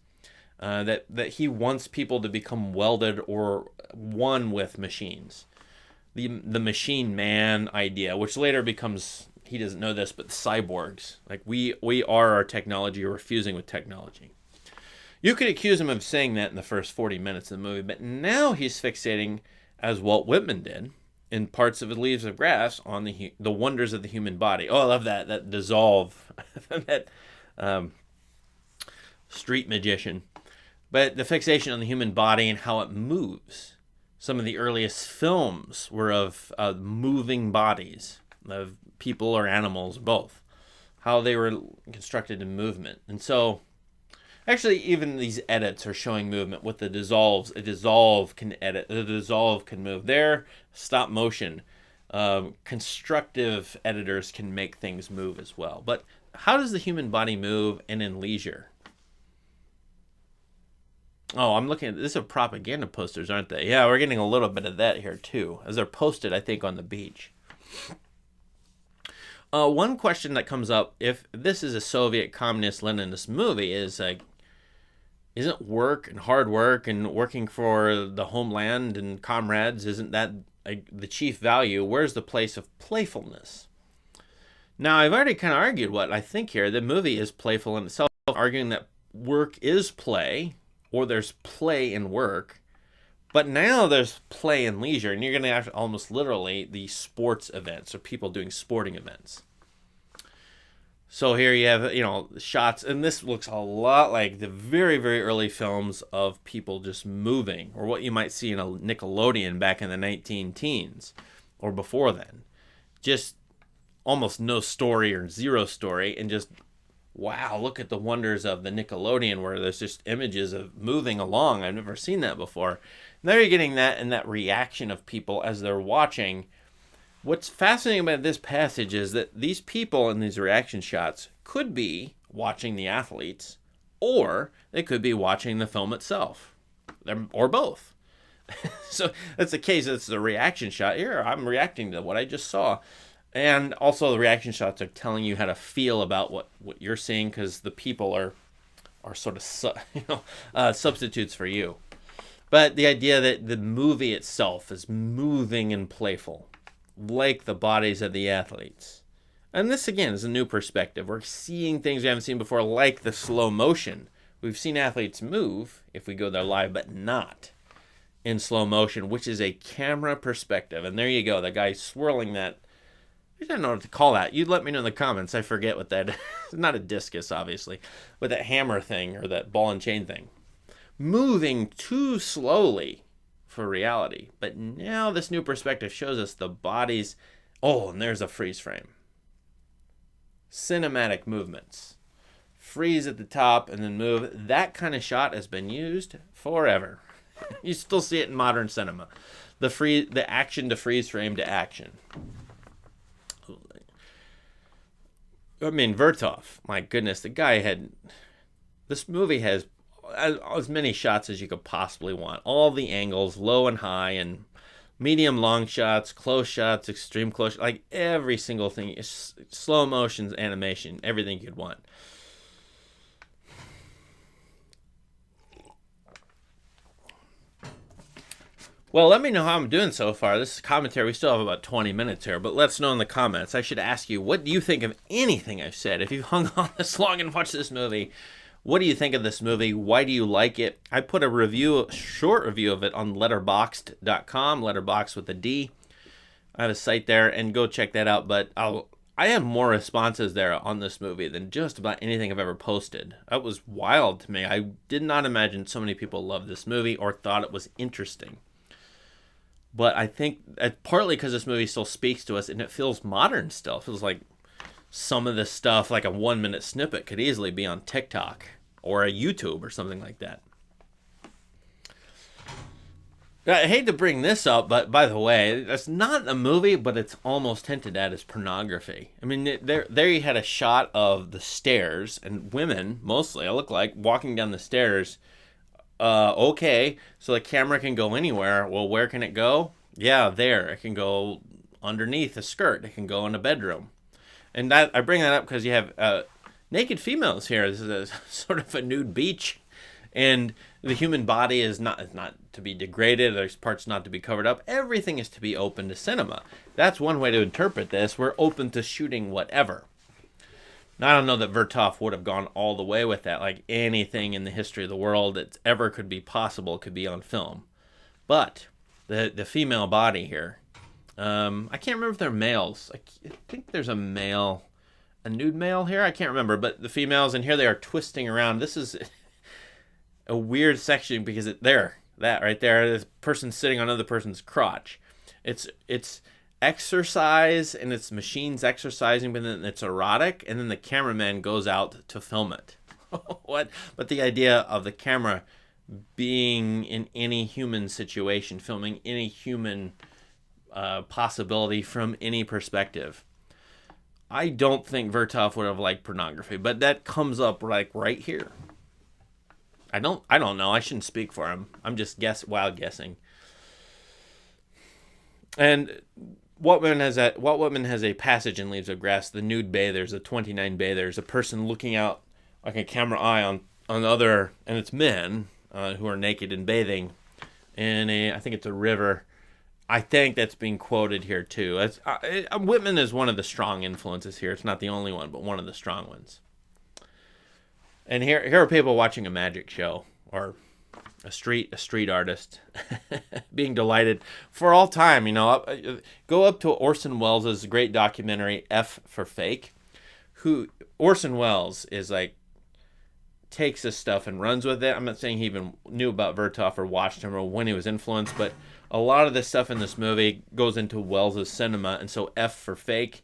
that he wants people to become welded or one with machines. The machine man idea, which later becomes, he doesn't know this, but cyborgs. Like we are our technology, or fusing with technology. You could accuse him of saying that in the first 40 minutes of the movie, but now he's fixating, as Walt Whitman did in Parts of the Leaves of Grass, on the wonders of the human body. Oh, I love that dissolve, that street magician. But the fixation on the human body and how it moves. Some of the earliest films were of moving bodies, of people or animals, both. How they were constructed in movement. And so, actually, even these edits are showing movement with the dissolves. A dissolve can edit. The dissolve can move. There, stop motion. Constructive editors can make things move as well. But how does the human body move and in leisure? Oh, I'm looking at this. Are propaganda posters, aren't they? Yeah, we're getting a little bit of that here too, as they're posted, I think, on the beach. One question that comes up, if this is a Soviet communist Leninist movie, is like, isn't work and hard work and working for the homeland and comrades, isn't that the chief value? Where's the place of playfulness? Now, I've already kind of argued what I think here. The movie is playful in itself, arguing that work is play, or there's play in work. But now there's play and leisure, and you're going to have almost literally the sports events, or people doing sporting events. So here you have, shots, and this looks a lot like the very, very early films of people just moving, or what you might see in a Nickelodeon back in the 19-teens, or before then. Just almost no story or zero story, and just, wow, look at the wonders of the Nickelodeon, where there's just images of moving along. I've never seen that before. Now you're getting that and that reaction of people as they're watching. What's fascinating about this passage is that these people in these reaction shots could be watching the athletes, or they could be watching the film itself, or both. So that's the case. It's the reaction shot. Here, I'm reacting to what I just saw. And also the reaction shots are telling you how to feel about what you're seeing, because the people are sort of substitutes for you. But the idea that the movie itself is moving and playful, like the bodies of the athletes. And this, again, is a new perspective. We're seeing things we haven't seen before, like the slow motion. We've seen athletes move, if we go there live, but not in slow motion, which is a camera perspective. And there you go, the guy swirling that. I don't know what to call that. You'd let me know in the comments. I forget what that is. Not a discus, obviously, but that hammer thing, or that ball and chain thing. Moving too slowly for reality. But now this new perspective shows us the bodies. Oh, and there's a freeze frame. Cinematic movements. Freeze at the top and then move. That kind of shot has been used forever. You still see it in modern cinema. The action to freeze frame to action. I mean, Vertov, my goodness, the guy had... This movie has as many shots as you could possibly want. All the angles, low and high, and medium long shots, close shots, extreme close, like every single thing. Slow motions, animation, everything you'd want. Well, let me know how I'm doing so far. This is commentary. We still have about 20 minutes here, but let us know in the comments. I should ask you, what do you think of anything I've said? If you've hung on this long and watched this movie, what do you think of this movie? Why do you like it? I put a short review of it on letterboxd.com, letterbox with a D. I have a site there, and go check that out. But I have more responses there on this movie than just about anything I've ever posted. That was wild to me. I did not imagine so many people loved this movie or thought it was interesting. But I think partly because this movie still speaks to us, and it feels modern still. It feels like some of this stuff, like a 1-minute snippet, could easily be on TikTok or a YouTube or something like that. I hate to bring this up, but by the way, that's not a movie, but it's almost hinted at as pornography. I mean, there you had a shot of the stairs, and women, mostly, I look like, walking down the stairs, Okay, so the camera can go anywhere. Well, where can it go? Yeah, there. It can go underneath a skirt. It can go in a bedroom. And that I bring that up because you have naked females here. This is a sort of a nude beach, and the human body is not to be degraded. There's parts not to be covered up. Everything is to be open to cinema. That's one way to interpret this. We're open to shooting whatever. Now, I don't know that Vertov would have gone all the way with that. Like anything in the history of the world that ever could be possible could be on film. But the female body here, I can't remember if they're males. I think there's a male, a nude male here. I can't remember. But the females, and here they are twisting around. This is a weird section because that right there, this person sitting on another person's crotch. It's exercise and it's machines exercising, but then it's erotic, and then the cameraman goes out to film it. What? But the idea of the camera being in any human situation, filming any human possibility from any perspective. I don't think Vertov would have liked pornography, but that comes up like right here. I don't know. I shouldn't speak for him. I'm just wild guessing. And What Woman has a passage in Leaves of Grass. The nude bathers, the 29 bathers, a person looking out like a camera eye on other, and it's men who are naked and bathing in I think it's a river. I think that's being quoted here too. Whitman is one of the strong influences here. It's not the only one, but one of the strong ones. And here are people watching a magic show or a street artist being delighted for all time. Go up to Orson Welles' great documentary F for Fake. Who Orson Welles is like takes this stuff and runs with it. I'm not saying he even knew about Vertov or watched him or when he was influenced, but a lot of this stuff in this movie goes into Welles' cinema. And so F for Fake,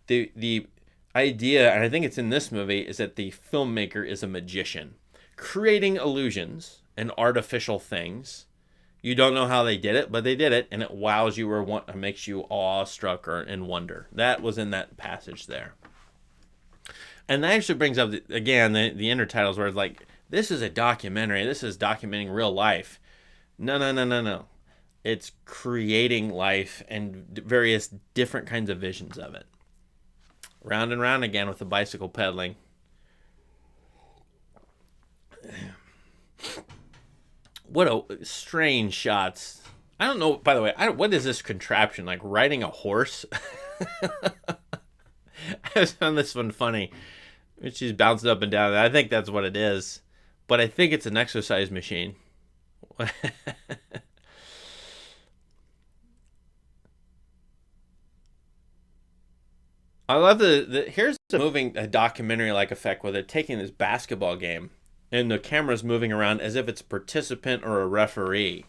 the idea, and I think it's in this movie, is that the filmmaker is a magician, creating illusions and artificial things. You don't know how they did it, but they did it, and it wows you or makes you awestruck or in wonder. That was in that passage there. And that actually brings up, again, the intertitles where it's like, this is a documentary. This is documenting real life. No. It's creating life and various different kinds of visions of it. Round and round again with the bicycle pedaling. What a strange shots. I don't know, by the way, what is this contraption? Like riding a horse? I found this one funny. She's bouncing up and down. I think that's what it is. But I think it's an exercise machine. I love here's the moving a documentary-like effect where they're taking this basketball game and the camera's moving around as if it's a participant or a referee.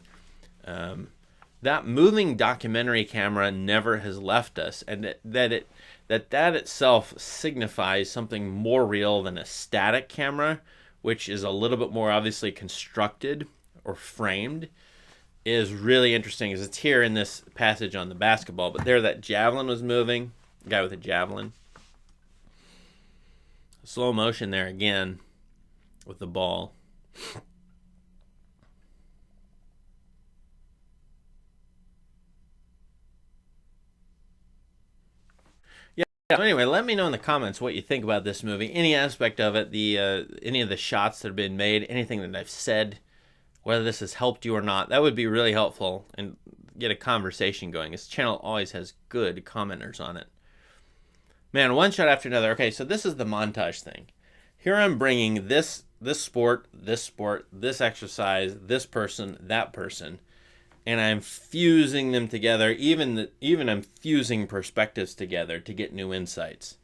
That moving documentary camera never has left us, and that itself signifies something more real than a static camera, which is a little bit more obviously constructed or framed, is really interesting. As it's here in this passage on the basketball, but there that javelin was moving, the guy with a javelin. Slow motion there again with the ball. So anyway, let me know in the comments what you think about this movie. Any aspect of it, any of the shots that have been made, anything that I've said, whether this has helped you or not. That would be really helpful and get a conversation going. This channel always has good commenters on it. Man, one shot after another. Okay, so this is the montage thing. Here I'm bringing this sport, this exercise, this person, that person, and I'm fusing them together. Even I'm fusing perspectives together to get new insights,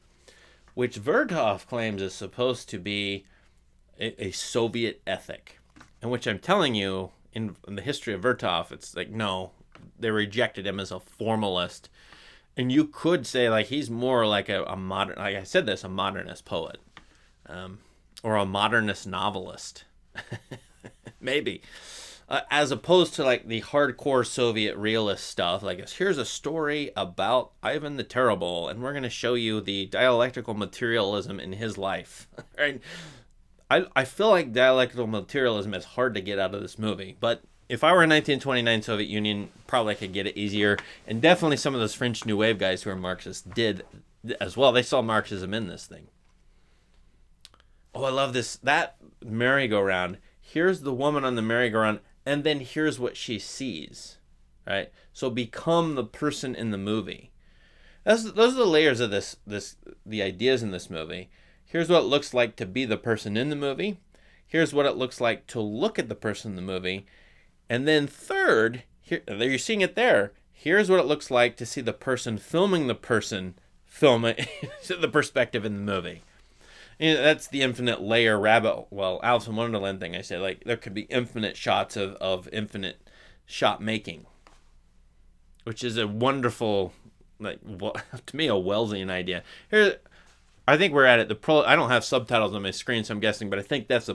which Vertov claims is supposed to be a Soviet ethic, and which I'm telling you in the history of Vertov, it's like no, they rejected him as a formalist, and you could say like he's more like a modern, like I said this, a modernist poet, or a modernist novelist, maybe. As opposed to like the hardcore Soviet realist stuff, like here's a story about Ivan the Terrible, and we're going to show you the dialectical materialism in his life. Right? I feel like dialectical materialism is hard to get out of this movie, but if I were in 1929 Soviet Union, probably I could get it easier. And definitely some of those French New Wave guys who are Marxists did as well. They saw Marxism in this thing. Oh, I love this. That merry-go-round. Here's the woman on the merry-go-round, and then here's what she sees. Right? So become the person in the movie. Those are the layers of the ideas in this movie. Here's what it looks like to be the person in the movie. Here's what it looks like to look at the person in the movie. And then third, here you're seeing it there. Here's what it looks like to see the person filming the person filming the perspective in the movie. And that's the infinite layer rabbit. Well, Alice in Wonderland thing I said. Like there could be infinite shots of infinite shot making, which is a wonderful, like to me, a Wellesian idea. Here, I think we're at it. I don't have subtitles on my screen, so I'm guessing, but I think that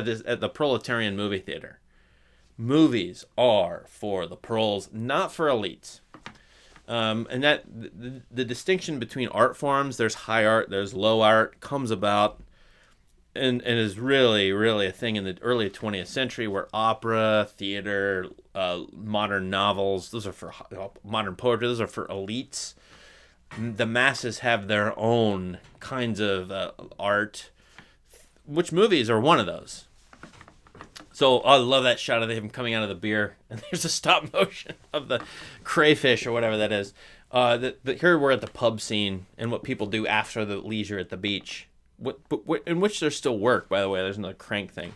is at the Proletarian Movie Theater. Movies are for the proles, not for elites. And that the distinction between art forms, there's high art, there's low art, comes about and is really, really a thing in the early 20th century where opera, theater, modern novels, those are for modern poetry, those are for elites. The masses have their own kinds of art, which movies are one of those. So I love that shot of him coming out of the beer, and there's a stop motion of the crayfish or whatever that is. Here we're at the pub scene and what people do after the leisure at the beach, in which there's still work, by the way. There's another crank thing.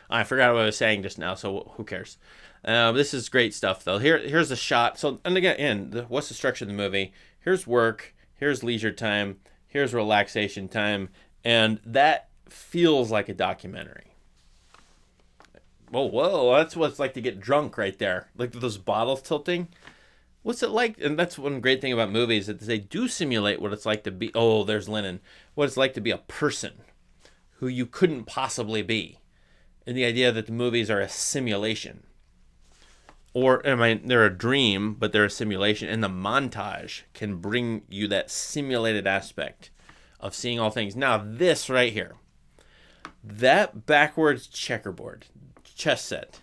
I forgot what I was saying just now, so who cares? This is great stuff, though. Here's a shot. So, and again, what's the structure of the movie? Here's work. Here's leisure time, here's relaxation time, and that feels like a documentary. Whoa, that's what it's like to get drunk right there. Like those bottles tilting. What's it like? And that's one great thing about movies, that they do simulate what it's like to be, there's Lennon, what it's like to be a person who you couldn't possibly be. And the idea that the movies are a simulation. Or, they're a dream, but they're a simulation. And the montage can bring you that simulated aspect of seeing all things. Now, this right here, that backwards checkerboard, chess set,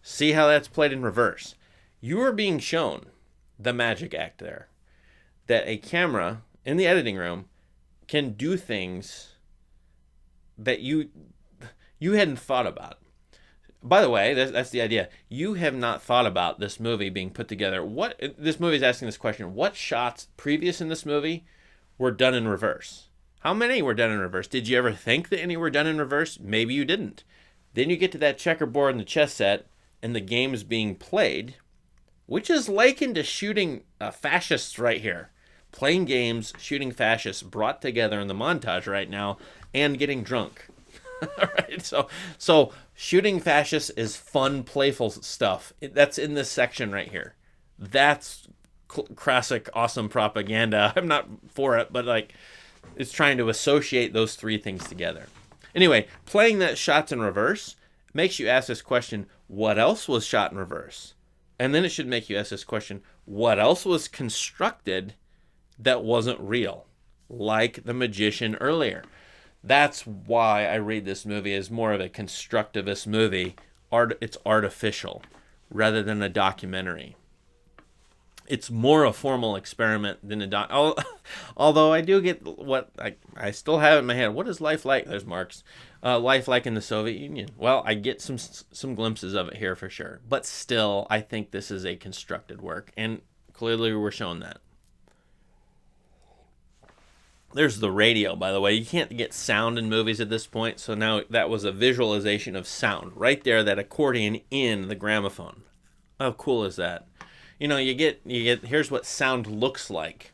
see how that's played in reverse. You are being shown the magic act there. That a camera in the editing room can do things that you hadn't thought about. By the way, that's the idea. You have not thought about this movie being put together. This movie is asking this question. What shots previous in this movie were done in reverse? How many were done in reverse? Did you ever think that any were done in reverse? Maybe you didn't. Then you get to that checkerboard and the chess set and the games being played, which is likened to shooting fascists right here. Playing games, shooting fascists brought together in the montage right now, and getting drunk. All right, so shooting fascists is fun, playful stuff. That's in this section right here. That's classic, awesome propaganda. I'm not for it, but like, it's trying to associate those three things together. Anyway, playing that shots in reverse makes you ask this question: what else was shot in reverse? And then it should make you ask this question: what else was constructed that wasn't real, like The Magician earlier? That's why I read this movie as more of a constructivist movie. It's artificial rather than a documentary. It's more a formal experiment than a although I do get what I still have in my head. What is life like? There's Marx. Life like in the Soviet Union. Well, I get some glimpses of it here for sure. But still, I think this is a constructed work. And clearly we're shown that. There's the radio, by the way. You can't get sound in movies at this point, so now that was a visualization of sound. Right there, that accordion in the gramophone. How cool is that? You get here's what sound looks like.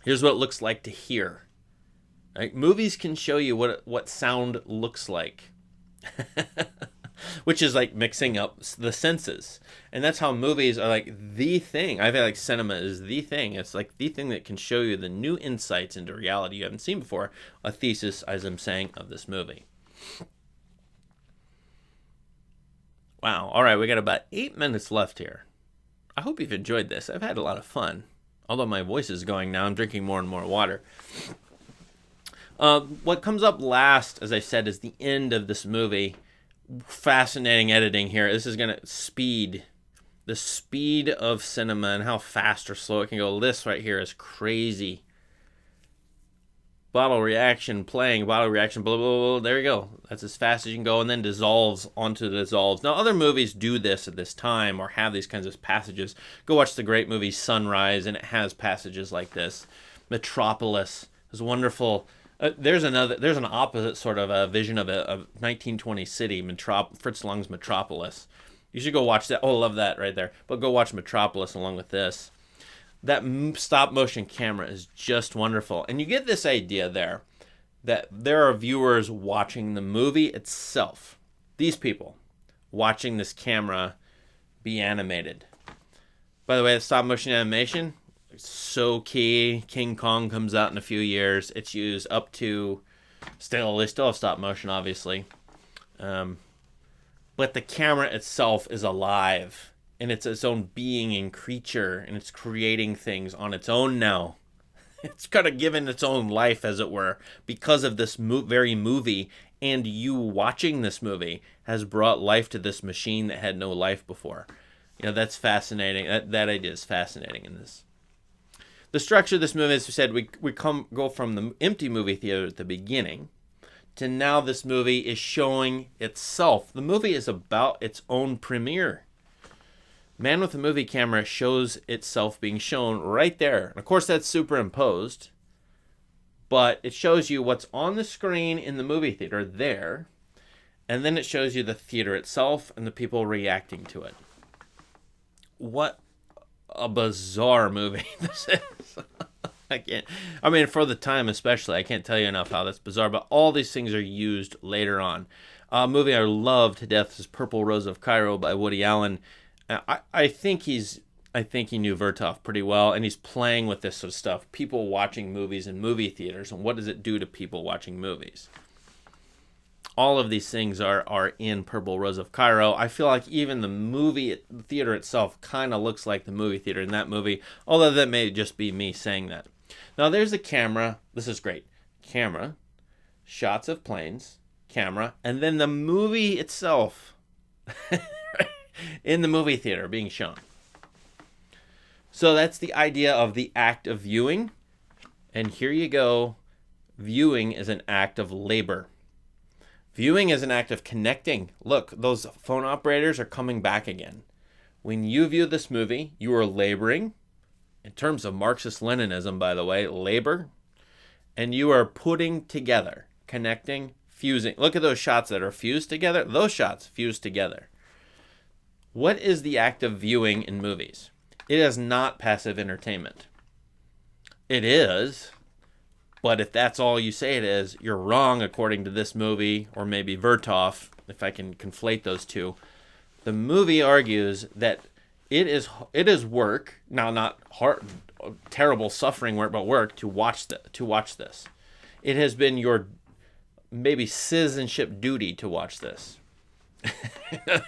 Here's what it looks like to hear. Right? Movies can show you what sound looks like. Which is like mixing up the senses. And that's how movies are like the thing. I feel like cinema is the thing. It's like the thing that can show you the new insights into reality you haven't seen before. A thesis, as I'm saying, of this movie. Wow. All right, we got about 8 minutes left here. I hope you've enjoyed this. I've had a lot of fun. Although my voice is going now, I'm drinking more and more water. What comes up last, as I said, is the end of this movie. Fascinating editing here. This is going to speed. The speed of cinema and how fast or slow it can go. This right here is crazy. Bottle reaction playing, bottle reaction, blah, blah, blah. There you go. That's as fast as you can go, and then dissolves onto the dissolves. Now, other movies do this at this time or have these kinds of passages. Go watch the great movie Sunrise, and it has passages like this. Metropolis is wonderful. There's an opposite sort of a vision of a 1920 city, Fritz Lang's Metropolis. You should go watch that. Oh, I love that right there. But go watch Metropolis along with this. That stop motion camera is just wonderful. And you get this idea there that there are viewers watching the movie itself. These people watching this camera be animated. By the way, the stop motion animation is so key. King Kong comes out in a few years. It's used up to, they still have stop motion, obviously. But the camera itself is alive. And it's its own being and creature, and it's creating things on its own now. It's kind of given its own life, as it were, because of this very movie, and you watching this movie has brought life to this machine that had no life before. You know, that's fascinating. That idea is fascinating in this. The structure of this movie, as we said, we go from the empty movie theater at the beginning to now this movie is showing itself. The movie is about its own premiere. Man with a Movie Camera shows itself being shown right there. And of course, that's superimposed, but it shows you what's on the screen in the movie theater there, and then it shows you the theater itself and the people reacting to it. What a bizarre movie this is. For the time especially, I can't tell you enough how that's bizarre, but all these things are used later on. A movie I love to death is Purple Rose of Cairo by Woody Allen. I think he knew Vertov pretty well, and he's playing with this sort of stuff. People watching movies in movie theaters, and what does it do to people watching movies? All of these things are in Purple Rose of Cairo. I feel like even the movie theater itself kind of looks like the movie theater in that movie, although that may just be me saying that. Now there's the camera. This is great. Camera, shots of planes, camera, and then the movie itself. In the movie theater being shown. So that's the idea of the act of viewing. And here you go. Viewing is an act of labor. Viewing is an act of connecting. Look, those phone operators are coming back again. When you view this movie, you are laboring. In terms of Marxist-Leninism, by the way, labor. And you are putting together, connecting, fusing. Look at those shots that are fused together. Those shots fused together. What is the act of viewing in movies? It is not passive entertainment. It is, but if that's all you say it is, you're wrong according to this movie, or maybe Vertov, if I can conflate those two. The movie argues that it is work, now not hard, terrible suffering work, but work to watch this. It has been your maybe citizenship duty to watch this.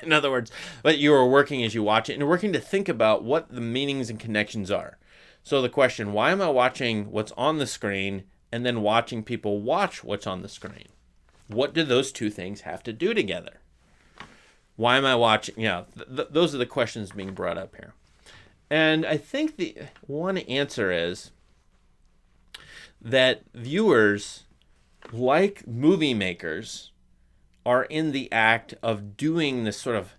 In other words, but you are working as you watch it, and you're working to think about what the meanings and connections are. So the question, why am I watching what's on the screen and then watching people watch what's on the screen? What do those two things have to do together? Why am I watching? Those are the questions being brought up here. And I think the one answer is that viewers, like movie makers, are in the act of doing this sort of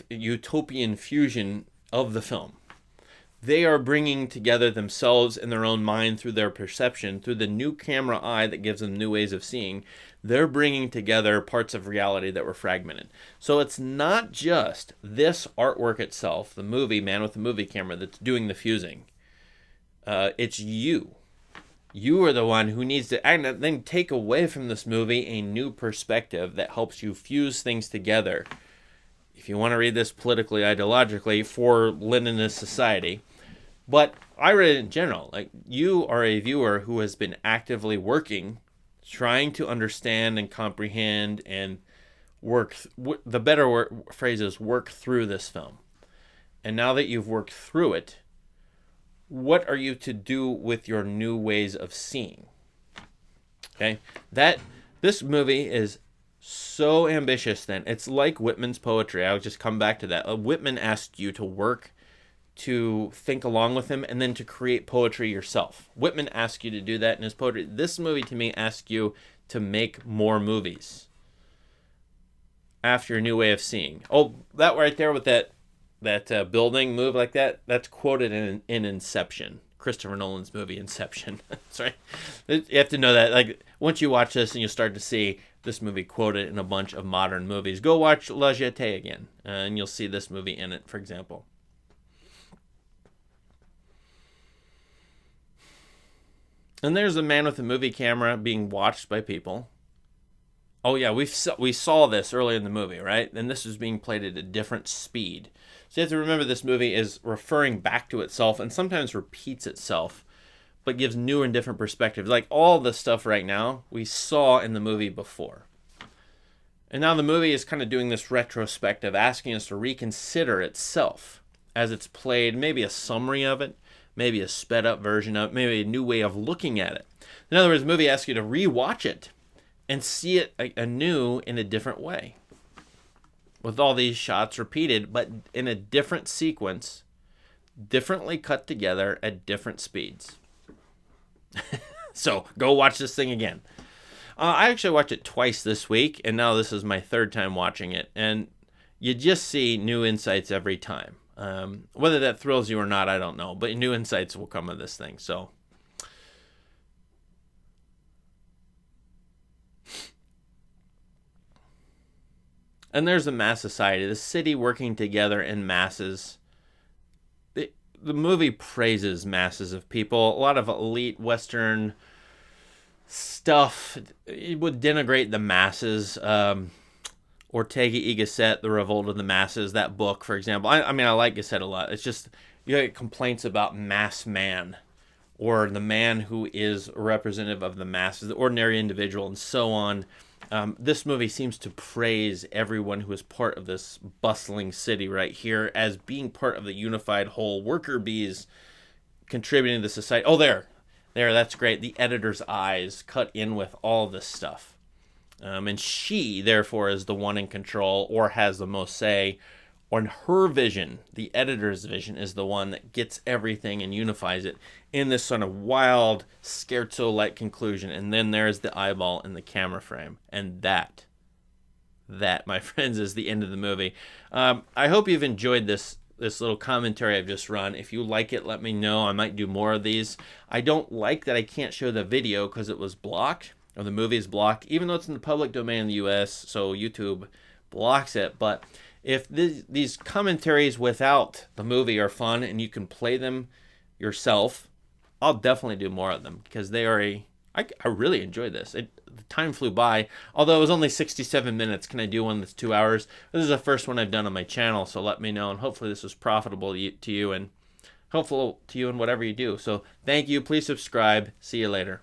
utopian fusion of the film. They are bringing together themselves in their own mind through their perception, through the new camera eye that gives them new ways of seeing. They're bringing together parts of reality that were fragmented. So it's not just this artwork itself, the movie, Man with the Movie Camera, that's doing the fusing. It's you. You are the one who needs to then take away from this movie a new perspective that helps you fuse things together. If you want to read this politically, ideologically, for Leninist society. But I read it in general. Like, you are a viewer who has been actively working, trying to understand and comprehend and work. The better phrase is work through this film. And now that you've worked through it, what are you to do with your new ways of seeing? Okay, this movie is so ambitious. Then it's like Whitman's poetry. I'll just come back to that. Whitman asked you to work, to think along with him, and then to create poetry yourself. Whitman asked you to do that in his poetry. This movie, to me, asks you to make more movies after your new way of seeing. Oh, that right there with that building move like that, that's quoted in Inception, Christopher Nolan's movie Inception. Sorry, you have to know that. Like, once you watch this and you start to see this movie quoted in a bunch of modern movies, go watch La Jetée again, and you'll see this movie in it, for example. And there's a man with a movie camera being watched by people. Oh yeah, we saw this earlier in the movie, right? And this was being played at a different speed. So you have to remember this movie is referring back to itself and sometimes repeats itself, but gives new and different perspectives. Like all the stuff right now we saw in the movie before. And now the movie is kind of doing this retrospective, asking us to reconsider itself as it's played, maybe a summary of it, maybe a sped up version of it, maybe a new way of looking at it. In other words, the movie asks you to rewatch it and see it anew in a different way. With all these shots repeated, but in a different sequence, differently cut together at different speeds. So go watch this thing again. I actually watched it twice this week, and now this is my third time watching it. And you just see new insights every time. Whether that thrills you or not, I don't know. But new insights will come of this thing. So, and there's a mass society, the city working together in masses. The movie praises masses of people. A lot of elite Western stuff. It would denigrate the masses. Ortega y Gasset, The Revolt of the Masses, that book, for example. I mean, I like Gasset a lot. It's just, you get complaints about mass man, or the man who is representative of the masses, the ordinary individual, and so on. This movie seems to praise everyone who is part of this bustling city right here as being part of the unified whole. Worker bees contributing to society. Oh, there, that's great. The editor's eyes cut in with all this stuff. And she, therefore, is the one in control or has the most say. On her vision, the editor's vision, is the one that gets everything and unifies it in this sort of wild, scherzo-like conclusion. And then there's the eyeball in the camera frame. And that, my friends, is the end of the movie. I hope you've enjoyed this little commentary I've just run. If you like it, let me know. I might do more of these. I don't like that I can't show the video because it was blocked, or the movie is blocked, even though it's in the public domain in the US, so YouTube blocks it. But if these commentaries without the movie are fun and you can play them yourself, I'll definitely do more of them because they are I really enjoyed this. The time flew by, although it was only 67 minutes. Can I do one that's 2 hours? This is the first one I've done on my channel, so let me know, and hopefully this was profitable to you and helpful to you in whatever you do. So thank you. Please subscribe. See you later.